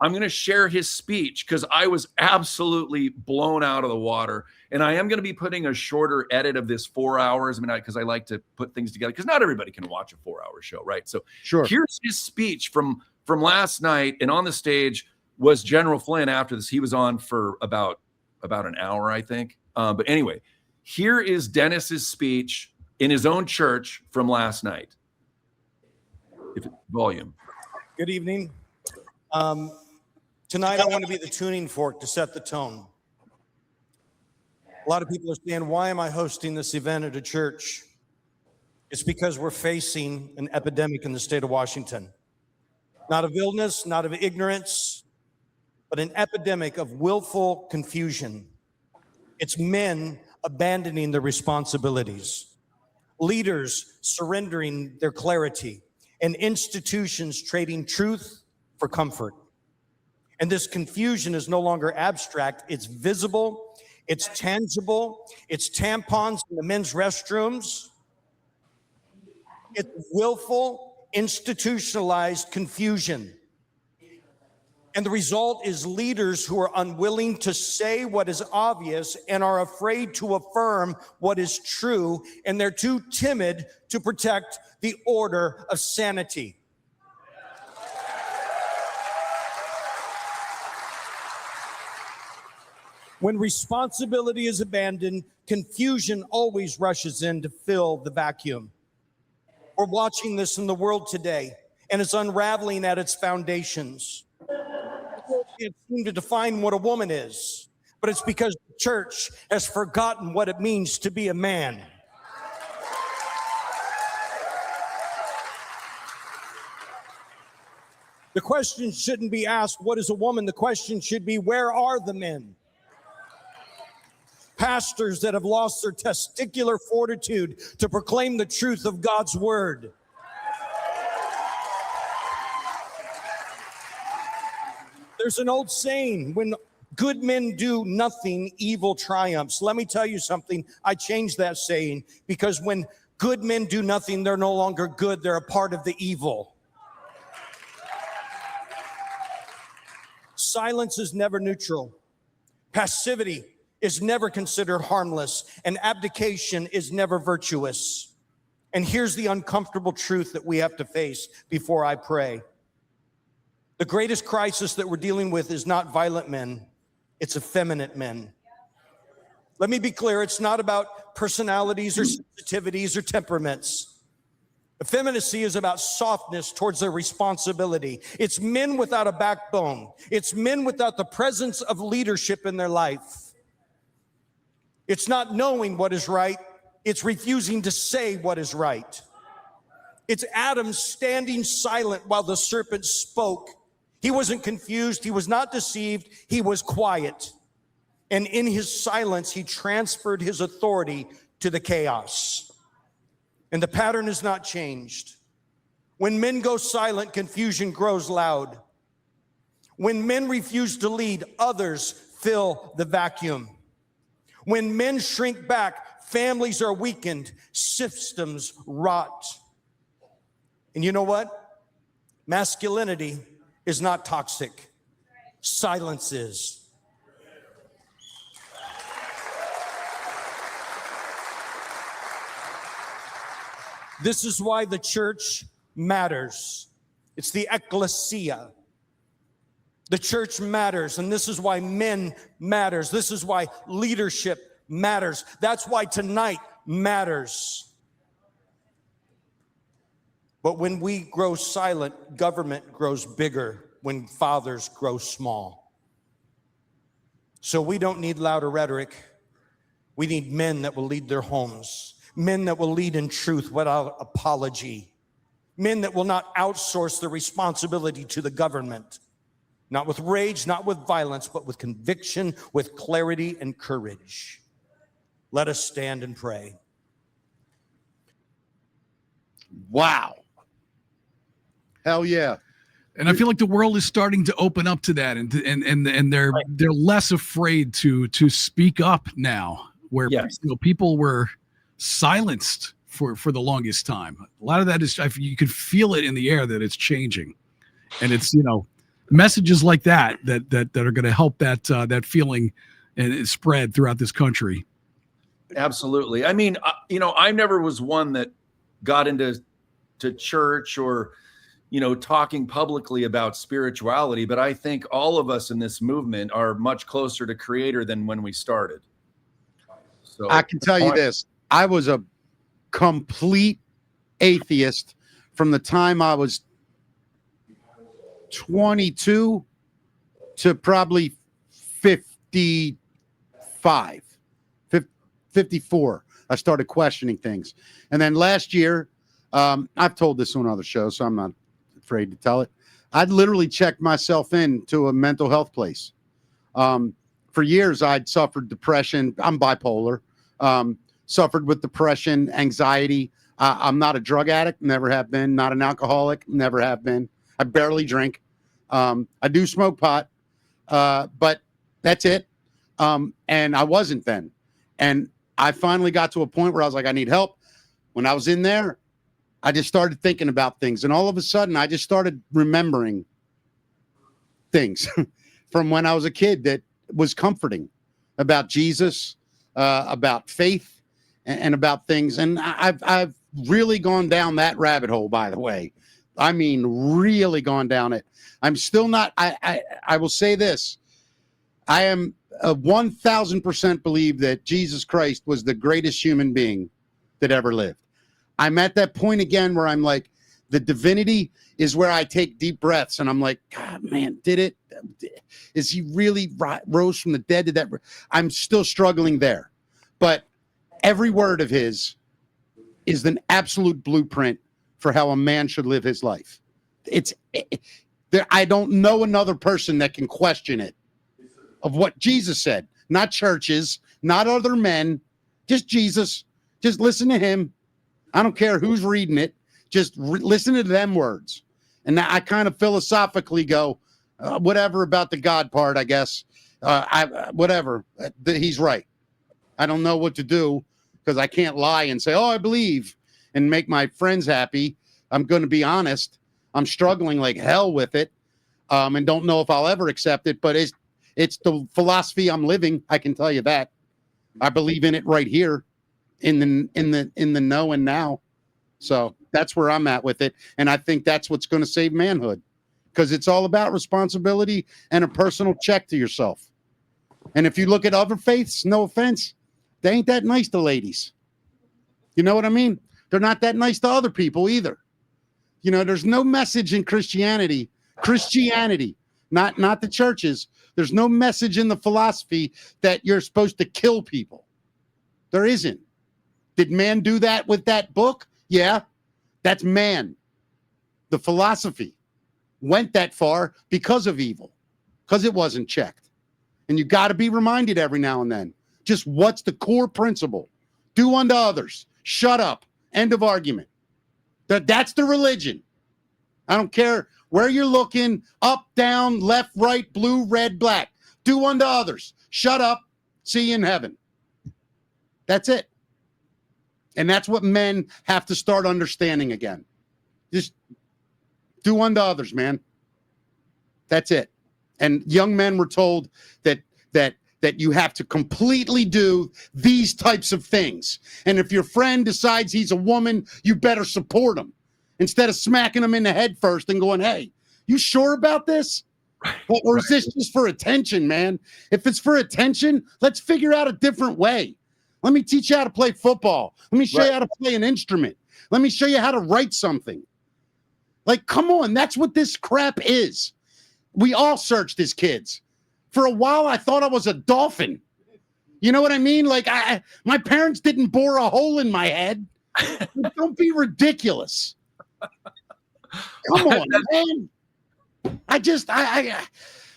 I'm going to share his speech because I was absolutely blown out of the water. And I am going to be putting a shorter edit of this 4 hours. Because I like to put things together, because not everybody can watch a 4-hour show, right? So here's his speech from last night. And on the stage was General Flynn after this. He was on for about an hour, I think. But anyway, here is Dennis's speech in his own church from last night. Volume. Good evening. Tonight, I want to be the tuning fork to set the tone. A lot of people are saying, why am I hosting this event at a church? It's because we're facing an epidemic in the state of Washington. Not of illness, not of ignorance, but an epidemic of willful confusion. It's men abandoning their responsibilities, leaders surrendering their clarity, and institutions trading truth for comfort. And this confusion is no longer abstract, it's visible, it's tangible, it's tampons in the men's restrooms. It's willful, institutionalized confusion. And the result is leaders who are unwilling to say what is obvious and are afraid to affirm what is true, and they're too timid to protect the order of sanity. When responsibility is abandoned, confusion always rushes in to fill the vacuum. We're watching this in the world today, and it's unraveling at its foundations. It seems to define what a woman is, but it's because the church has forgotten what it means to be a man. The question shouldn't be asked, what is a woman? The question should be, where are the men? Pastors that have lost their testicular fortitude to proclaim the truth of God's word. There's an old saying, when good men do nothing, evil triumphs. Let me tell you something. I changed that saying because when good men do nothing, they're no longer good. They're a part of the evil. Silence is never neutral. Passivity is never considered harmless, and abdication is never virtuous. And here's the uncomfortable truth that we have to face before I pray. The greatest crisis that we're dealing with is not violent men, it's effeminate men. Let me be clear, it's not about personalities or sensitivities or temperaments. Effeminacy is about softness towards their responsibility. It's men without a backbone. It's men without the presence of leadership in their life. It's not knowing what is right. It's refusing to say what is right. It's Adam standing silent while the serpent spoke. He wasn't confused. He was not deceived. He was quiet. And in his silence, he transferred his authority to the chaos. And the pattern has not changed. When men go silent, confusion grows loud. When men refuse to lead, others fill the vacuum. When men shrink back, families are weakened, systems rot. And you know what? Masculinity is not toxic. Silence is. This is why the church matters. It's the ecclesia. The church matters, and this is why men matters. This is why leadership matters. That's why tonight matters. But when we grow silent, government grows bigger when fathers grow small. So we don't need louder rhetoric. We need men that will lead their homes, men that will lead in truth without apology, men that will not outsource the responsibility to the government. Not with rage, not with violence, but with conviction, with clarity and courage. Let us stand and pray. Wow. Hell yeah. And I feel like the world is starting to open up to that, and they're less afraid to speak up now, where people were silenced for the longest time. A lot of that is, you could feel it in the air that it's changing, and it's messages like that are going to help that feeling and spread throughout this country. Absolutely. I mean, I never was one that got into church or, talking publicly about spirituality, but I think all of us in this movement are much closer to Creator than when we started. So I can tell you this. I was a complete atheist from the time I was 22 to probably 55, 54. I started questioning things. And then last year, I've told this on other shows, so I'm not afraid to tell it. I'd literally checked myself into a mental health place. For years, I'd suffered depression. I'm bipolar. Suffered with depression, anxiety. I'm not a drug addict, never have been. Not an alcoholic, never have been. I barely drink. I do smoke pot, but that's it. And I wasn't then. And I finally got to a point where I was like, I need help. When I was in there, I just started thinking about things. And all of a sudden, I just started remembering things from when I was a kid that was comforting about Jesus, about faith, and about things. And I've really gone down that rabbit hole, by the way. I mean, really gone down it. I'm still not, I will say this. I am 1,000% believe that Jesus Christ was the greatest human being that ever lived. I'm at that point again where I'm like, the divinity is where I take deep breaths and I'm like, God, man, did it? Is he really rose from the dead? Did that? I'm still struggling there. But every word of his is an absolute blueprint for how a man should live his life. I don't know another person that can question it of what Jesus said, not churches, not other men, just Jesus. Just listen to him. I don't care who's reading it. Just listen to them words. And I kind of philosophically go, whatever about the God part, I guess. Whatever. He's right. I don't know what to do because I can't lie and say, oh, I believe and make my friends happy. I'm going to be honest. I'm struggling like hell with it and don't know if I'll ever accept it. But it's the philosophy I'm living. I can tell you that. I believe in it right here in the know and now. So that's where I'm at with it. And I think that's what's going to save manhood because it's all about responsibility and a personal check to yourself. And if you look at other faiths, no offense, they ain't that nice to ladies. You know what I mean? They're not that nice to other people either. You know, there's no message in Christianity, not the churches. There's no message in the philosophy that you're supposed to kill people. There isn't. Did man do that with that book? Yeah, that's man. The philosophy went that far because of evil, because it wasn't checked. And you got to be reminded every now and then, just what's the core principle? Do unto others. Shut up. End of argument. That's the religion. I don't care where you're looking, up, down, left, right, blue, red, black. Do unto others. Shut up. See you in heaven. That's it. And that's what men have to start understanding again. Just do unto others, man. That's it. And young men were told that you have to completely do these types of things. And if your friend decides he's a woman, you better support him instead of smacking him in the head first and going, hey, you sure about this? Or is this just for attention, man? If it's for attention, let's figure out a different way. Let me teach you how to play football. Let me show you how to play an instrument. Let me show you how to write something. Like, come on, that's what this crap is. We all searched as kids. For a while, I thought I was a dolphin. You know what I mean? Like, my parents didn't bore a hole in my head. Don't be ridiculous. Come on, man.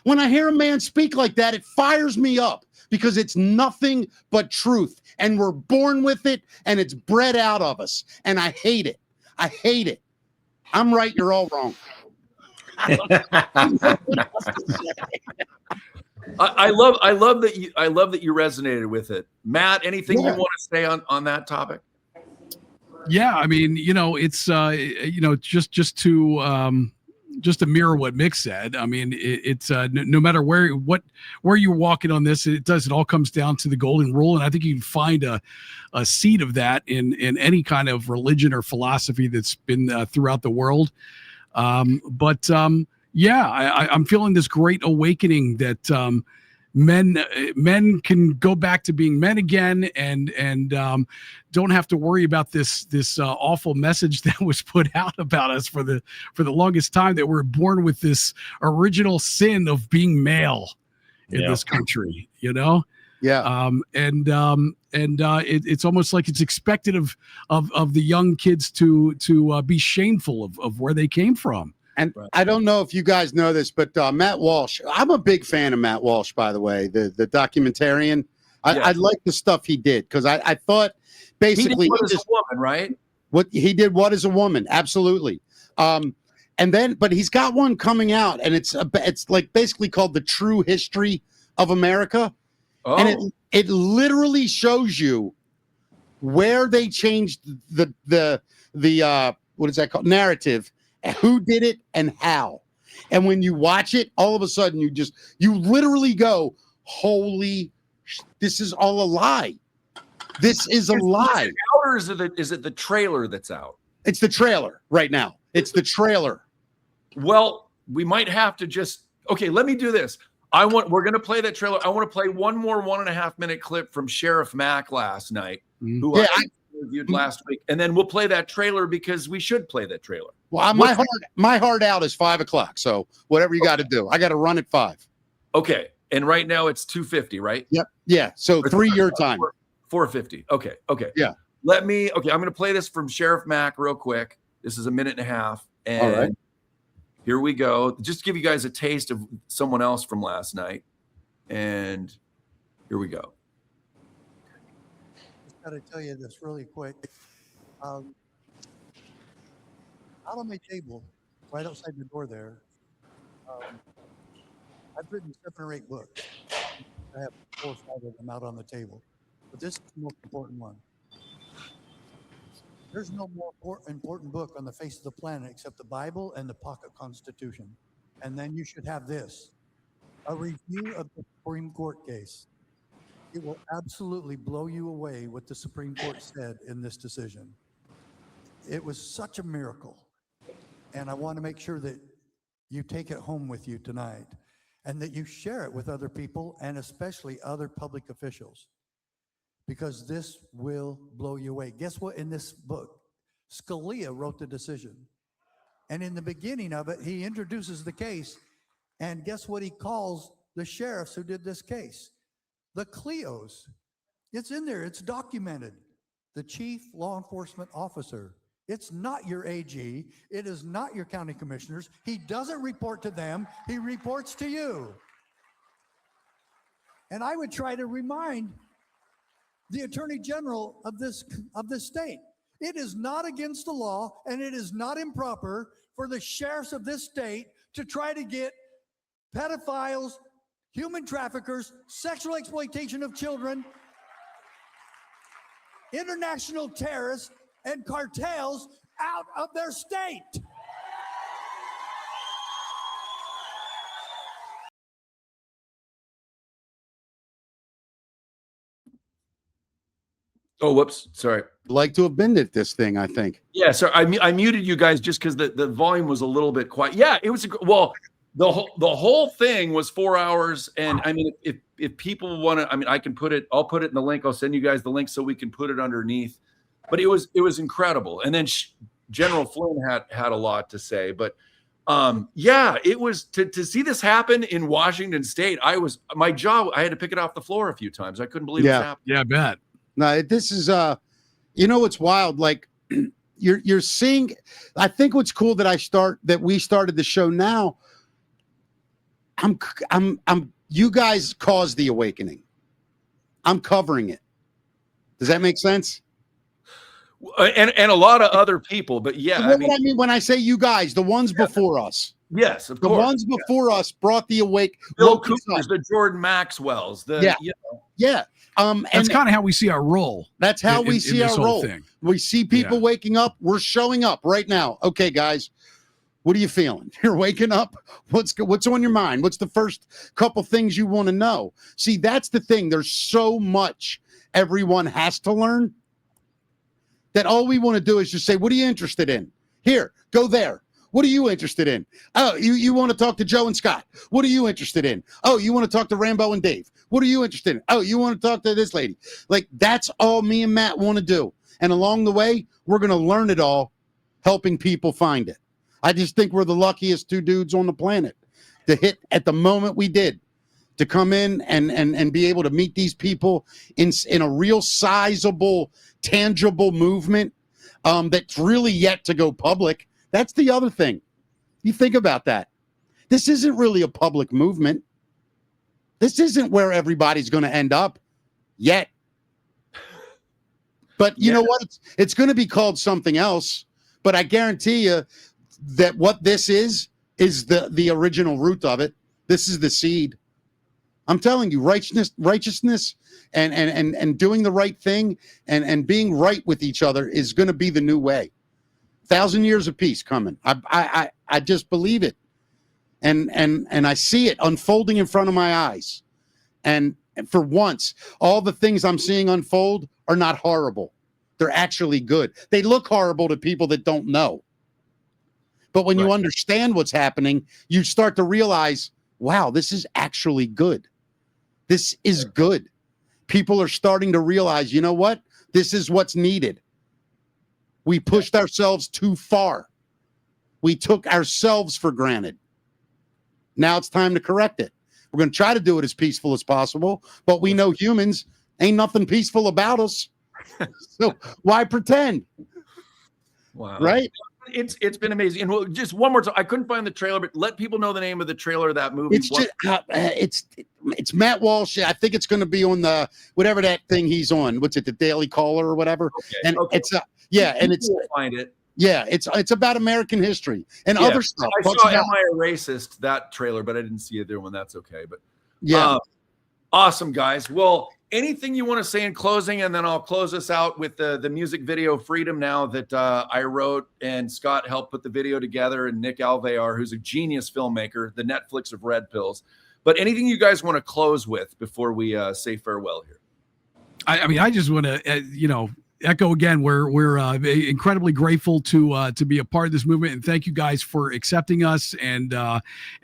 When I hear a man speak like that, it fires me up because it's nothing but truth. And we're born with it, and it's bred out of us. And I hate it. I hate it. I'm right, you're all wrong. I love that you resonated with it. Matt, anything you want to say on that topic? Yeah, I mean, it's just to mirror what Mick said. I mean, it's no matter where you're walking on this, it all comes down to the golden rule. And I think you can find a seed of that in any kind of religion or philosophy that's been throughout the world. I'm feeling this great awakening that men can go back to being men again, and don't have to worry about this awful message that was put out about us for the longest time, that we're born with this original sin of being male in this country, you know? Yeah. It's almost like it's expected of the young kids to be shameful of where they came from. And I don't know if you guys know this, but Matt Walsh, I'm a big fan of Matt Walsh, by the way, the documentarian. I like the stuff he did, because I thought basically he did What Is a Woman, right? What he did, What Is a Woman? Absolutely. But he's got one coming out, and it's like basically called The True History of America. Oh. And it literally shows you where they changed the what is that called? Narrative, who did it and how. And when you watch it, all of a sudden you literally go, holy, this is all a lie. This is a lie. Is it out, or is it the trailer that's out? It's the trailer right now. It's the trailer. Well, we might have to okay, let me do this. We're going to play that trailer. I want to play one more 1.5 minute clip from Sheriff Mack last night, who I interviewed last week. And then we'll play that trailer, because we should play that trailer. Well, my heart out is 5 o'clock. So whatever you got to do, I got to run at 5. Okay. And right now it's 2:50, right? Yep. Yeah. So 3 your time. 4:50. Okay. Yeah. I'm going to play this from Sheriff Mack real quick. This is 1.5 minutes. And all right. Here we go. Just to give you guys a taste of someone else from last night. And here we go. Just got to tell you this really quick. Out on my table, right outside the door there, I've written 7 or 8 books. I have 4 or 5 of them out on the table. But this is the most important one. There's no more important book on the face of the planet except the Bible and the Pocket Constitution. And then you should have this, a review of the Supreme Court case. It will absolutely blow you away what the Supreme Court said in this decision. It was such a miracle. And I want to make sure that you take it home with you tonight, and that you share it with other people, and especially other public officials, because this will blow you away. Guess what? In this book, Scalia wrote the decision. And in the beginning of it, he introduces the case. And guess what he calls the sheriffs who did this case? The Cleos. It's in there. It's documented. The chief law enforcement officer. It's not your AG. It is not your county commissioners. He doesn't report to them. He reports to you. And I would try to remind the Attorney General of this state. It is not against the law, and it is not improper for the sheriffs of this state to try to get pedophiles, human traffickers, sexual exploitation of children, international terrorists, and cartels out of their state. Oh, whoops. Sorry. Like to have been at this thing, I think. Yeah. So I muted you guys just because the volume was a little bit quiet. Yeah. It was, the whole thing was 4 hours. And I mean, if people want to, I mean, I'll put it in the link. I'll send you guys the link so we can put it underneath. But it was incredible. And then General Flynn had a lot to say. But yeah, it was to see this happen in Washington State. I had to pick it off the floor a few times. I couldn't believe it happened. Yeah, I bet. No, this is you know what's wild? Like you're seeing. I think what's cool that we started the show now. You guys caused the awakening. I'm covering it. Does that make sense? And a lot of other people, but yeah. What I mean when I say you guys, the ones before us. Yes, of course. The ones before us brought the Bill Coopers, the Jordan Maxwells. Yeah. That's kind of how we see our role. That's how we see our role. Thing. We see people waking up. We're showing up right now. Okay, guys, what are you feeling? You're waking up. What's on your mind? What's the first couple things you want to know? See, that's the thing. There's so much everyone has to learn that all we want to do is just say, what are you interested in? Here, go there. What are you interested in? Oh, you want to talk to Joe and Scott? What are you interested in? Oh, you want to talk to Rambo and Dave? What are you interested in? Oh, you want to talk to this lady? Like, that's all me and Matt want to do. And along the way, we're going to learn it all, helping people find it. I just think we're the luckiest two dudes on the planet to hit at the moment we did, to come in and be able to meet these people in a real sizable, tangible movement that's really yet to go public. That's the other thing. You think about that. This isn't really a public movement. This isn't where everybody's going to end up yet. But you know what? It's going to be called something else. But I guarantee you that what this is the original root of it. This is the seed. I'm telling you, righteousness and doing the right thing and being right with each other is going to be the new way. 1,000 years of peace coming. I just believe it. And I see it unfolding in front of my eyes. And for once, all the things I'm seeing unfold are not horrible. They're actually good. They look horrible to people that don't know. But when you understand what's happening, you start to realize, wow, this is actually good. This is good. People are starting to realize, you know what? This is what's needed. We pushed ourselves too far. We took ourselves for granted. Now it's time to correct it. We're going to try to do it as peaceful as possible, but we know humans ain't nothing peaceful about us. So why pretend? Wow. Right? It's been amazing. And just one more time, I couldn't find the trailer, but let people know the name of the trailer of that movie. It's Matt Walsh. I think it's going to be on the whatever that thing he's on. What's it? The Daily Caller or whatever. Okay. And it's and it's find it. Yeah, it's about American history and other stuff. I saw Am I a Racist, that trailer, but I didn't see the other one. That's okay. But awesome, guys. Well, anything you want to say in closing, and then I'll close us out with the music video Freedom Now that I wrote, and Scott helped put the video together, and Nick Alvear, who's a genius filmmaker, the Netflix of Red Pills. But anything you guys want to close with before we say farewell here? I mean, I just want to, echo again, we're incredibly grateful to be a part of this movement, and thank you guys for accepting us and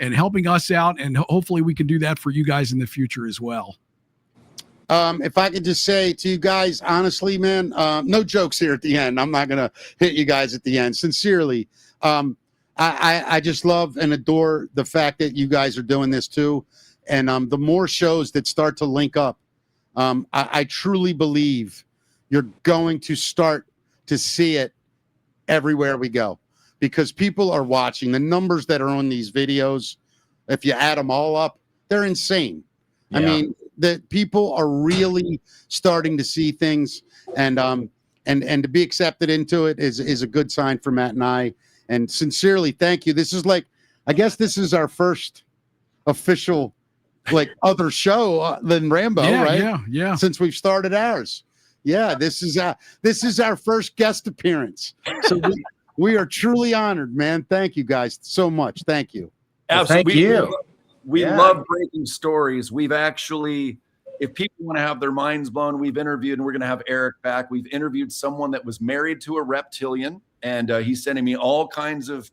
helping us out, and hopefully we can do that for you guys in the future as well. If I could just say to you guys, honestly, man, no jokes here at the end. I'm not gonna hit you guys at the end. Sincerely, I just love and adore the fact that you guys are doing this too, and the more shows that start to link up, I truly believe you're going to start to see it everywhere we go, because people are watching. The numbers that are on these videos, if you add them all up, they're insane. Yeah. I mean, the people are really starting to see things, and to be accepted into it is a good sign for Matt and I. And sincerely, thank you. This is I guess this is our first official other show than Rambo, right? Yeah. Since we've started ours. Yeah, this is our first guest appearance. So we are truly honored, man. Thank you guys so much. Thank you. Absolutely. Thank you. We love breaking stories. We've actually, if people want to have their minds blown, we've interviewed, and we're going to have Eric back. We've interviewed someone that was married to a reptilian, and he's sending me all kinds of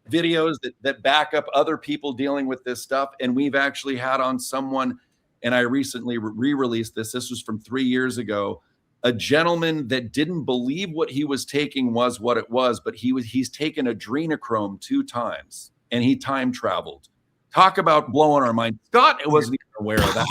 videos that back up other people dealing with this stuff. And we've actually had on someone, and I recently re-released this. This was from 3 years ago. A gentleman that didn't believe what he was taking was what it was, but he's taken adrenochrome 2 times, and he time traveled. Talk about blowing our mind. Scott wasn't even aware of that.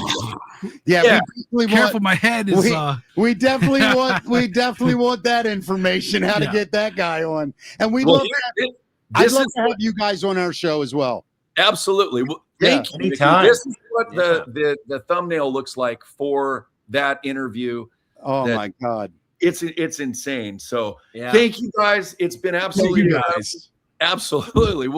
Yeah. Careful, my head is. We definitely want that information. How to get that guy on, and I'd love to have you guys on our show as well. Absolutely. Well, thank you. Anytime. This is what the thumbnail looks like for that interview. Oh my God. It's insane. So thank you guys. It's been absolutely guys. Absolutely.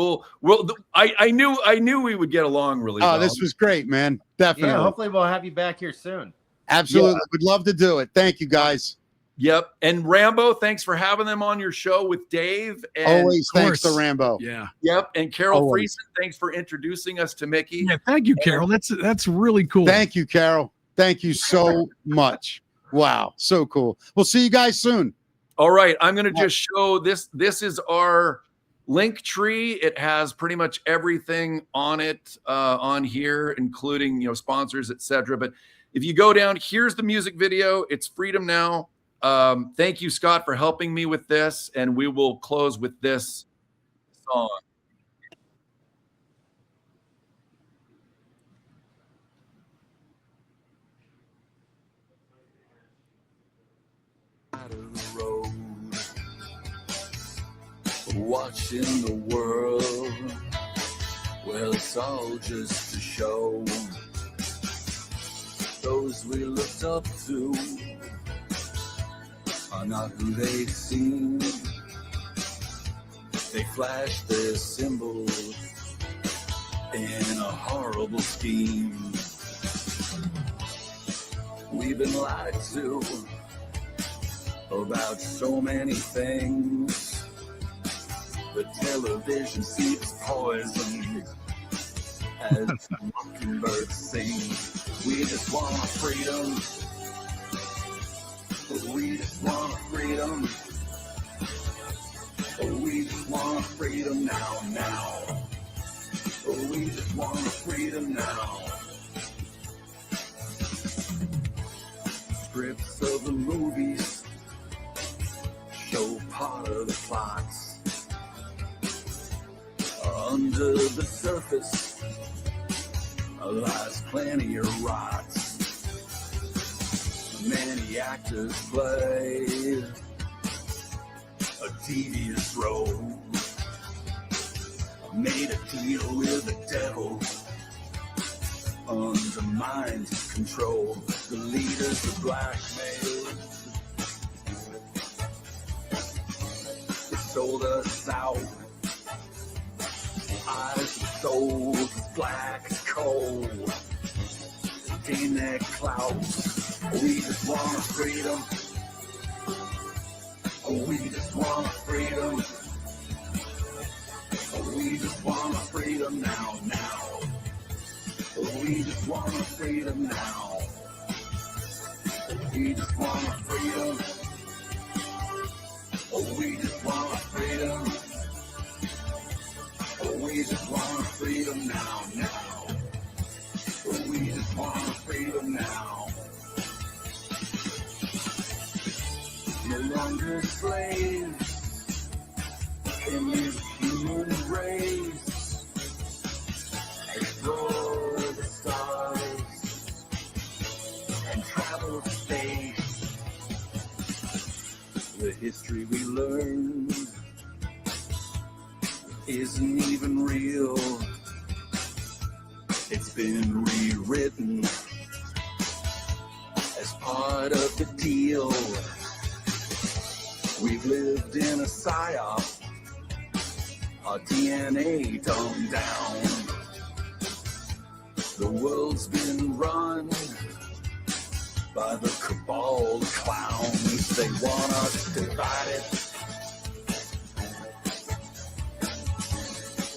I knew we would get along really well. Oh, this was great, man. Definitely. Yeah, hopefully we'll have you back here soon. Absolutely. Would love to do it. Thank you, guys. Yep. And Rambo, thanks for having them on your show with Dave. And always thanks to Rambo. Yeah. Yep. And Carol Friesen, thanks for introducing us to Mickey. Yeah, thank you, Carol. That's really cool. Thank you, Carol. Thank you so much. Wow, so cool. We'll see you guys soon. All right. I'm going to just show this. This is our Linktree, it has pretty much everything on it, on here, including, sponsors, etc. But if you go down, here's the music video. It's Freedom Now. Thank you, Scott, for helping me with this. And we will close with this song. Watching the world, well, it's all just a show. Those we looked up to are not who they seem. They flash their symbols in a horrible scheme. We've been lied to about so many things. The television seeps poison as mockingbirds sing. We just want our freedom. We just want our freedom. We just want our freedom now. We just want our freedom now. Scripts of the movies show part of the plots. Under the surface lies plenty of rot. Many actors play a devious role. Made a deal with the devil, undermined his control. The leaders are blackmailed. They sold us out. Eyes and souls black as coal. Gain that clout. We just want our freedom. We just want our freedom. We just want our freedom now. We just want our freedom now. We just want our freedom. We just want our freedom. We just want our freedom now. We just want our freedom now. No longer slaves in this human race. Explore the stars and travel space. The history we learned isn't even real. It's been rewritten as part of the deal. We've lived in a psyop, our DNA dumbed down. The world's been run by the cabal of clowns. They want us divided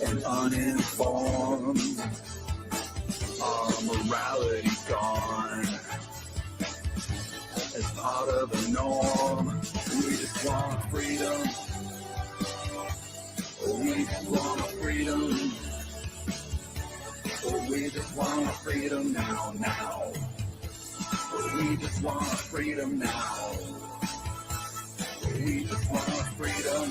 and uninformed. Our morality gone as part of the norm. We just want freedom. We just want freedom. We just want freedom now. We just want freedom now. We just want freedom.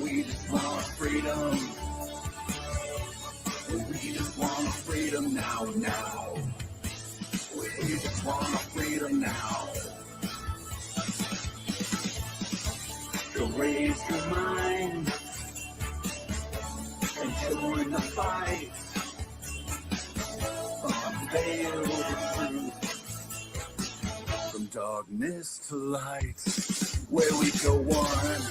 We just want freedom. We just want freedom now. We just want freedom now. So raise your mind and join the fight. Unveil the truth from darkness to light. Where we go one.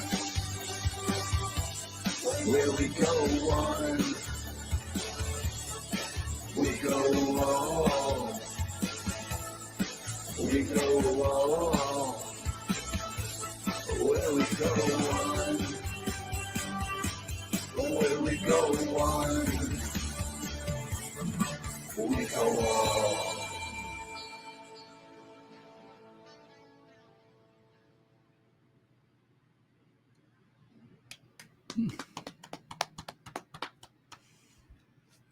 Where we go one. We go all. We go all. Where we go one. Where we go one. We go all.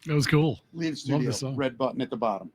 That was cool. Leave Love studio. the song. Red button at the bottom.